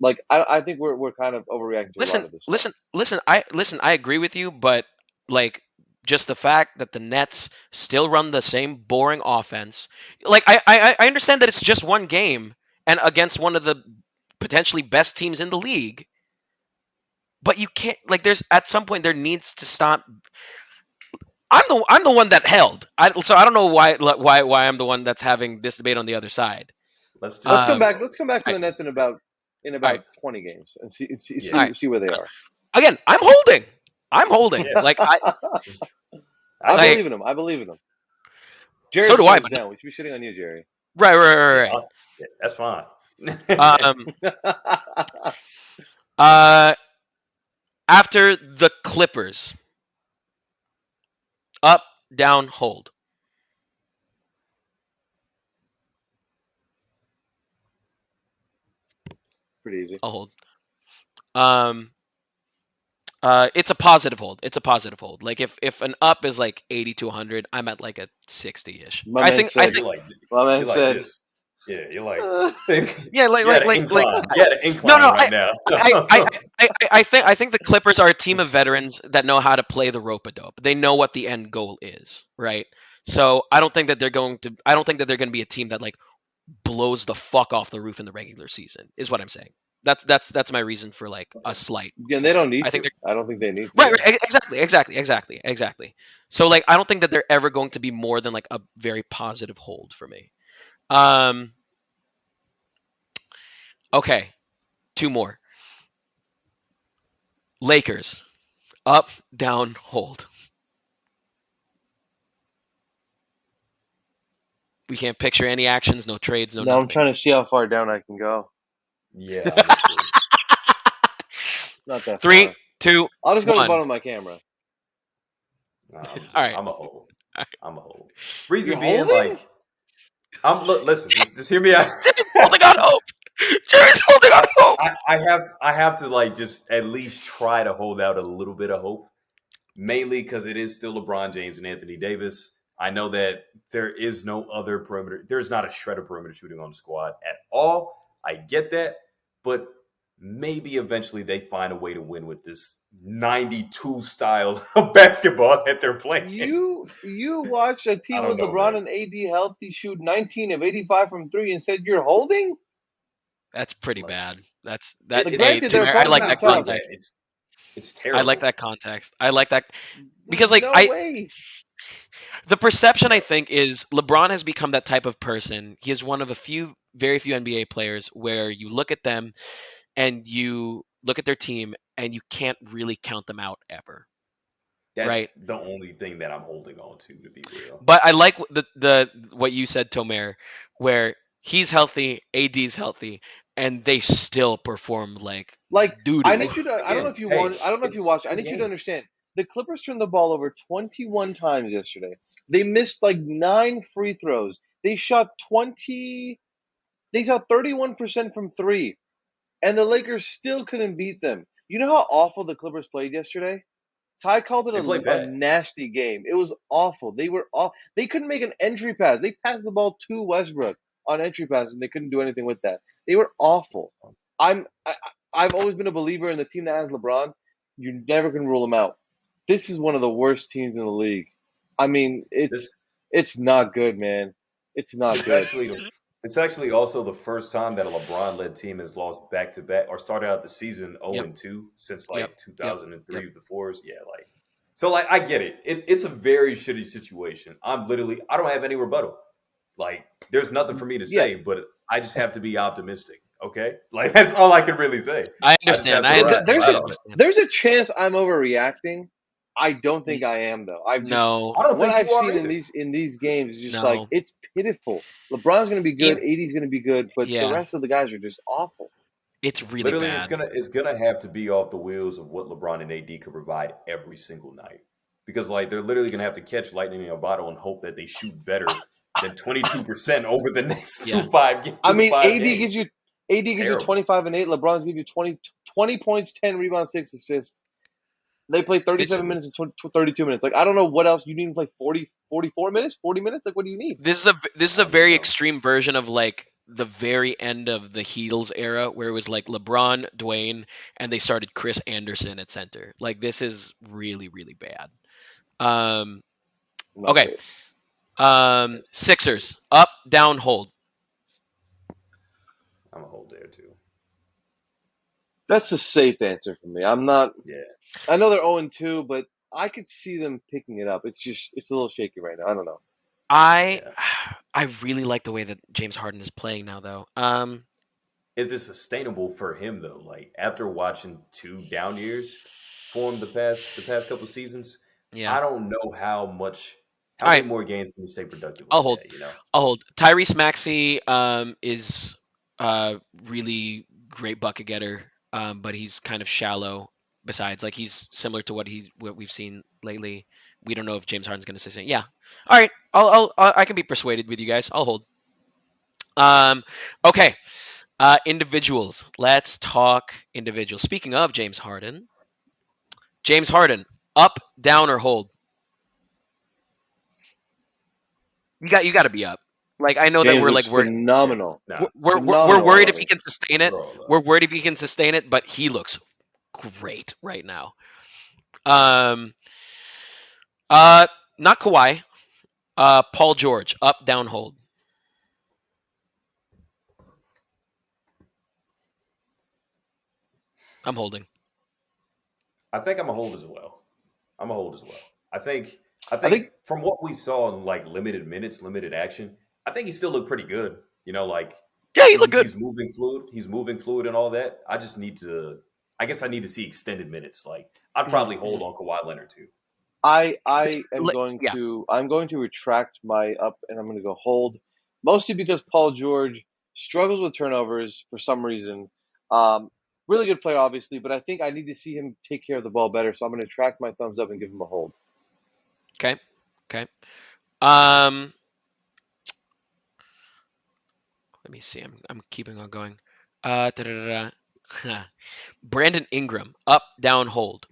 like, I think we're kind of overreacting to a lot listen, of this stuff. listen. I agree with you, but like, just the fact that the Nets still run the same boring offense. Like, I understand that it's just one game and against one of the potentially best teams in the league, but you can't, like, there's at some point there needs to stop. I'm the one that held. So I don't know why I'm the one that's having this debate on the other side. Let's Let's just come Um, back. all Let's come back to all the right, Nets in all right, about 20 games and see see Yeah. all see, right. see where they are. Again, I'm holding. I'm holding. Yeah. Like I I get like believe in him. I believe in him. so Jerry's do I. thumbs But down. We should be shitting on you, Jerry. yeah, right. yeah, that's fine. Um, uh, after the Clippers, up, down, hold, Pretty easy. I'll hold. Um, it's a positive hold. It's a positive hold. Like, if an up is like 80 to 100, I'm at like a 60-ish. My I man think I said. think My man you're like said. this. Yeah, you're like think yeah, you had an incline. You had an no, incline no. right now. I think the Clippers are a team of veterans that know how to play the rope-a-dope. They know what the end goal is, right? So I don't think that they're going to. I don't think that they're going to be a team that like blows the fuck off the roof in the regular season. Is what I'm saying. That's my reason for like a slight Yeah, they hold. don't need I think to. they're I don't think they need to. right, exactly. So like I don't think that they're ever going to be more than like a very positive hold for me. Um. Okay, two more. Lakers, up, down, hold. We can't picture any actions, no trades, no No, I'm nothing. trying to see how far down I can go. Yeah, honestly. Not that Three, far. two, I'll just go to the one. bottom of my camera. Nah, All right. I'm a hold. I'm a hold. You're Reason being, holding? like, listen, just hear me out. Jerry's holding on hope. Jerry's holding on I, hope. I have to like just at least try to hold out a little bit of hope, mainly because it is still LeBron James and Anthony Davis. I know that there is no other perimeter. There's not a shred of perimeter shooting on the squad at all. I get that, but maybe eventually they find a way to win with this 92 style of basketball that they're playing. You watched a I team don't with know, LeBron man. and AD healthy shoot 19 of 85 from three and said you're holding? That's pretty Like bad. That's it, that. Like, it's Hey, granted, their it's Tomer, I it's opponents like have been not that really tough. bad. context. It's I like terrible. that context. I like that because, There's like, no way. the perception I think is LeBron has become that type of person. He is one of a few, very few NBA players where you look at them and you look at their team and you can't really count them out ever, That's right? the only thing that I'm holding on to be real. But I like the what you said, Tomer, where he's healthy, AD's healthy, and they still perform like Like, doo I doo. need you to. I don't know Again, if you hey, want. I don't know if you it's watched. I 2 need you to games. understand. The Clippers turned the ball over 21 times yesterday. They missed like 9 free throws. They shot 20. They shot 31% from three, and the Lakers still couldn't beat them. You know how awful the Clippers played yesterday? Ty called it They play a bad. nasty game. It was awful. They were off. They couldn't make an entry pass. They passed the ball to Westbrook on entry pass, and they couldn't do anything with that. They were awful. I'm I, I've always been a believer in the team that has LeBron. You never can rule them out. This is one of the worst teams in the league. I mean, This it's not good, man. It's not it's good. actually it's actually also the first time that a LeBron led team has lost back to back or started out the season Yep, 0-2 since yep, like yep, yep. 2003 with the Fours. Yeah, like So like I get it. It's a very shitty situation. I don't have any rebuttal. Like there's nothing for me to Yeah, say, but I just have to be optimistic. Okay, like that's all I can really say. I I just have understand. to I understand. there's I a ride on it. understand. there's a chance I'm overreacting. I don't think N- I am though. I've just No, I don't what think I've you are seen either. in these games is just like no. it's pitiful. LeBron's going to be good, Even, AD's going to be good, but the yeah, rest of the guys are just awful. it's really Literally, bad. it's gonna have to be off the wheels of what LeBron and AD could provide every single night. Because like they're literally gonna have to catch lightning in a bottle and hope that they shoot better than 22% over the next Yeah. I two to mean, five games. AD It's gives you terrible. 25 and 8, LeBron's give you 20 points, 10 rebounds, 6 assists. They play This 37 minutes and 32 minutes. Like I don't know what else you need to play 44 minutes, 40 minutes. Like what do you need? this is I a don't even very know. extreme version of like the very end of the Heatles era, where it was like LeBron, Dwayne, and they started Chris Anderson at center. Like this is really really bad. Um, Not okay. great. It's, Sixers up, down, hold. I'm a hold there too. That's a safe answer for me. I'm not. Yeah. I know they're 0-2, but I could see them picking it up. It's a little shaky right now. I don't know. I Yeah. I really like the way that James Harden is playing now, though. Is it sustainable for him though? Like after watching two down years for him the past couple seasons, Yeah. I don't know All how many right. more games can you stay productive I'll like hold. that, you know? I'll hold. Tyrese Maxey is really great bucket getter, but he's kind of shallow. Besides, like he's similar to what we've seen lately. We don't know if James Harden's going to sustain. Yeah. All right. I can be persuaded with you guys. I'll hold. Um. Okay. Individuals. Let's talk individuals. Speaking of James Harden, up, down, or hold? You got to be up. Like I know that James we're like looks Yeah. phenomenal. Nah. we're Phenomenal worried on if he me. can sustain it. We're all up. We're worried if he can sustain it, but he looks great right now. Um, uh, not Kawhi. Paul George, up, down, hold. I'm holding. I think I'm a hold as well. I'm a hold as well. I I think think from what we saw in like limited minutes, limited action, I think he still looked pretty good. You know, like Yeah, he looked good. he's moving fluid. He's moving fluid and all that. I just need to. I guess I need to see extended minutes. Like I'd Mhm, probably hold mhm. on Kawhi Leonard too. Yeah, I'm going to retract my up and I'm going to go hold, mostly because Paul George struggles with turnovers for some reason. Um, really good player, obviously, but I think I need to see him take care of the ball better. So I'm going to track my thumbs up and give him a hold. okay, okay. Um, Let me see. I'm keeping on going. Da-da-da-da. Brandon Ingram, up, down, hold.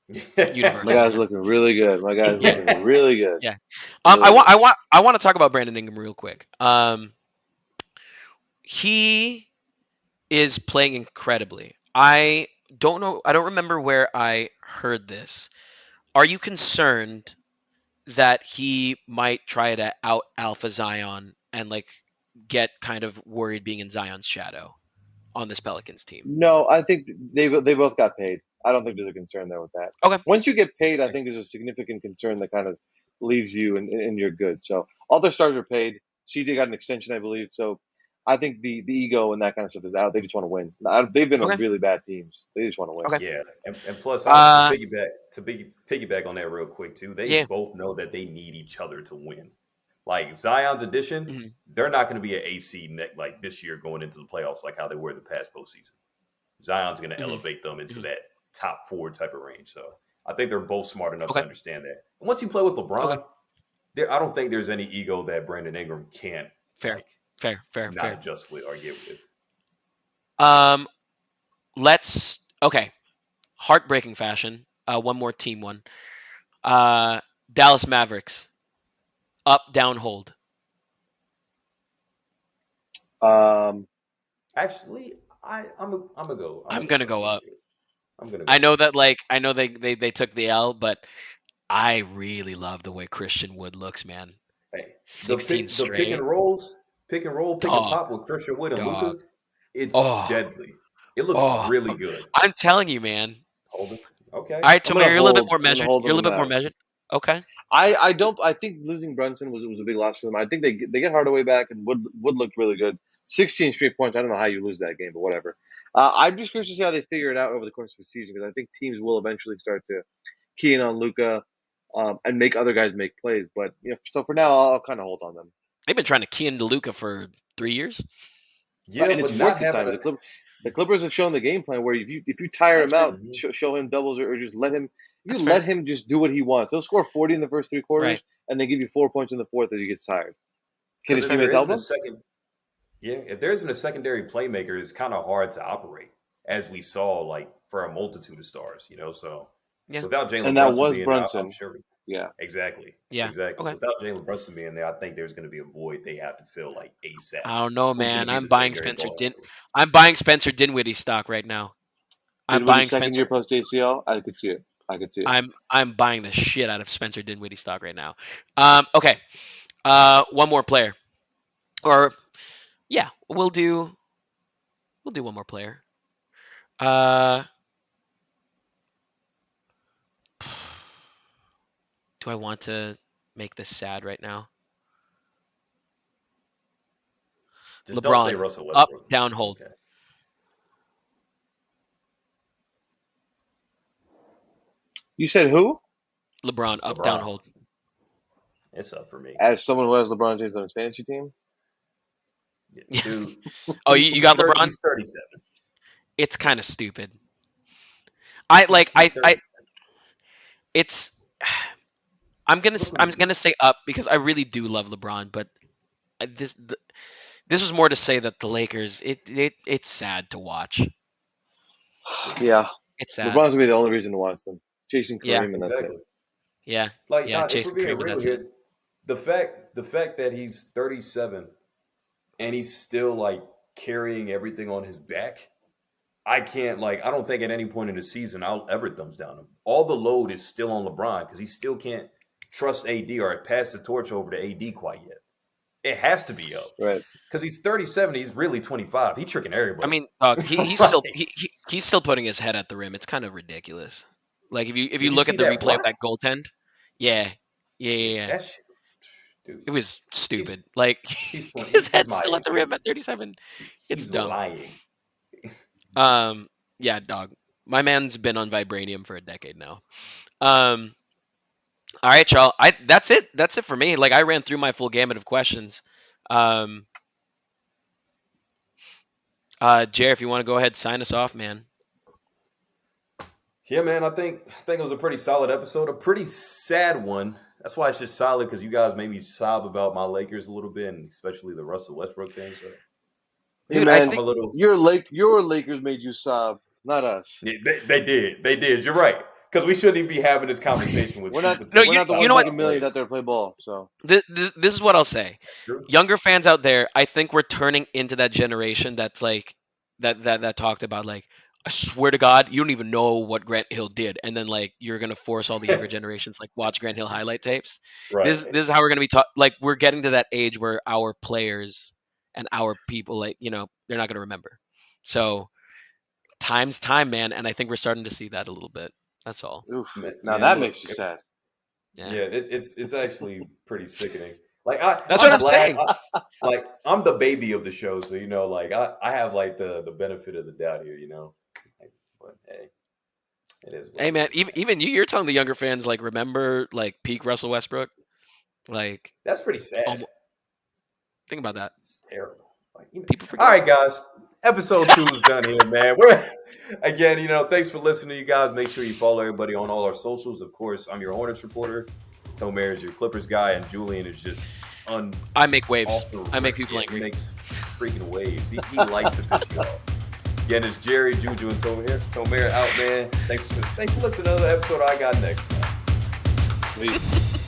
My Universal. guy's looking really good. My guy's Yeah, looking really good. yeah. I Really want, good. I want to talk about Brandon Ingram real quick. He is playing incredibly. I don't know. I don't remember where I heard this. Are you concerned that he might try to out alpha Zion and like get kind of worried being in Zion's shadow on this Pelicans team? No, I think they both got paid. I don't think there's a concern there with that. Okay. Once you get paid, I think there's a significant concern that kind of leaves you and you're good. So all their stars are paid. CJ got an extension, I believe. So I think the ego and that kind of stuff is out. They just want to win. They've been a Okay. really bad teams. They just want to win. Okay. Yeah, and plus, to Uh, piggyback on that real quick too, they yeah. both know that they need each other to win. Like Zion's addition, Mhm. they're not going to be an AC like this year going into the playoffs like how they were the past postseason. Zion's going to Mhm. elevate them into Mhm. that top four type of range. So I think they're both smart enough to Okay. understand that. And once you play with Okay. LeBron, I don't think there's any ego that Brandon Ingram can't Fair. like not Fair. adjust with or get with. Um, let's. Okay. Heartbreaking fashion. One more team one. Uh, Dallas Mavericks. Up, down, hold. Um, Actually, I'm a go. I'm I'm gonna go gonna up go here up. too. I'm gonna I go know up. that like I know they took the L, but I really love the way Christian Wood looks, man. Hey, 16 the straight. pick and roll, pick and Dog, pop with Christian Wood and dog. Luca, it's Oh, deadly. It looks oh. really good. I'm telling you, man. Holding. Okay. All right, I'm gonna Tomer, you're a little bit hold. more I'm gonna measured. hold You're a on the little bit more Mavs. measured. Okay. I don't. I think losing Brunson was a big loss to them. I think they get Hardaway back, and Wood looked really good. 16 straight points. I don't know how you lose that game, but whatever. I'm just curious to see how they figure it out over the course of the season because I think teams will eventually start to key in on Luka and make other guys make plays. But so for now, I'll kind of hold on them. They've been trying to key into Luka for 3 years. Yeah, And it's but not worked at having times. a. The Clippers have shown the game plan where if you tire That's him fair. out, show him doubles or just let him. You That's let fair. him just do what he wants. He'll score 40 in the first three Right. quarters and then give you 4 points in the fourth as he gets tired. Can Because his if there teammates help isn't a him? second, yeah, if there isn't a secondary playmaker, it's kind of hard to operate, as we saw, like for a multitude of stars, So Yeah. without Jalen And that Brunson was being there, I'm Brunson. sure. Yeah. Exactly. Yeah. Exactly. Okay. Without Jalen Brunson being there, I think there's going to be a void they have to fill like ASAP. I don't know, Who's going to man. be the secondary ball handler? I'm buying Spencer Dinwiddie stock right now. I'm Dinwiddie's buying second Spencer. year post ACL. I could see it. I'm buying the shit out of Spencer Dinwiddie stock right now. Okay. One more player. Or yeah, we'll do one more player. Do I want to make this sad right now? Just don't say LeBron, Russell up, Westbrook. down, hold. Okay. You said who? LeBron, up, down, LeBron. hold. It's up for me. As someone who has LeBron James on his fantasy team? Yeah, dude. Oh, you got LeBron? He's 37. It's kind of stupid. I like He's 30. I it's I'm gonna say up because I really do love LeBron, but this is more to say that the Lakers it's sad to watch. Yeah. It's sad. LeBron's gonna be the only reason to watch them. Jason Kareem, Yeah. and that's Exactly. it. Yeah. Like, Yeah, if we're Jayson being Kareem, real that's here, it. the fact that he's 37 and he's still like carrying everything on his back, I don't think at any point in the season I'll ever thumbs down him. All the load is still on LeBron because he still can't trust AD or pass the torch over to AD quite yet. It has to be up. Right. Because he's 37, he's really 25. He's tricking everybody. I mean, he's still he's still putting his head at the rim. It's kind of ridiculous. Like if you you look see at the that replay of block? that goaltend, yeah. That shit, dude. It was stupid. Like He's 20. his He's head's my still at age, the dude. rim at 37. It's He's dumb. lying. Yeah, dog. My man's been on vibranium for a decade now. All right, y'all. That's it. That's it for me. Like I ran through my full gamut of questions. Jer, if you want to go ahead, sign us off, man. Yeah, man. I think it was a pretty solid episode. A pretty sad one. That's why it's just solid because you guys made me sob about my Lakers a little bit, and especially the Russell Westbrook thing. So, Hey, Dude, man, I think your Lakers made you sob, not us. yeah, they did. You're right. Because we shouldn't even be having this conversation with We're two not. potential We're not the you ones know what? making millions out there to play ball. So this is what I'll say. True. Younger fans out there, I think we're turning into that generation that's like that talked about like, I swear to God, you don't even know what Grant Hill did, and then like you're gonna force all the younger generations like watch Grant Hill highlight tapes. Right. This is how we're gonna be taught. Like we're getting to that age where our players and our people, like they're not gonna remember. So time's time, man, and I think we're starting to see that a little bit. That's all. oof. Man, Now man, that look, makes you sad. Yeah. it's actually pretty sickening. Like That's I'm what I'm glad. saying. I'm the baby of the show, so like I have like the benefit of the doubt here, But hey, it is. What Hey, it man, is. even you're telling the younger fans like remember like peak Russell Westbrook. Like, That's pretty sad. think about that. It's terrible. People forget. All right, guys. Episode 2 is done here, man. We're again, thanks for listening, you guys. Make sure you follow everybody on all our socials. Of course, I'm your Hornets reporter. Tomer is your Clippers guy, and Julian is just I make waves. off the I make rip. people Yeah, angry. He makes freaking waves. He likes to piss you off. Again, it's Jerry, Juju, and Tomer here. Tomer out, man. Thanks for listening to another episode. I got next. Please.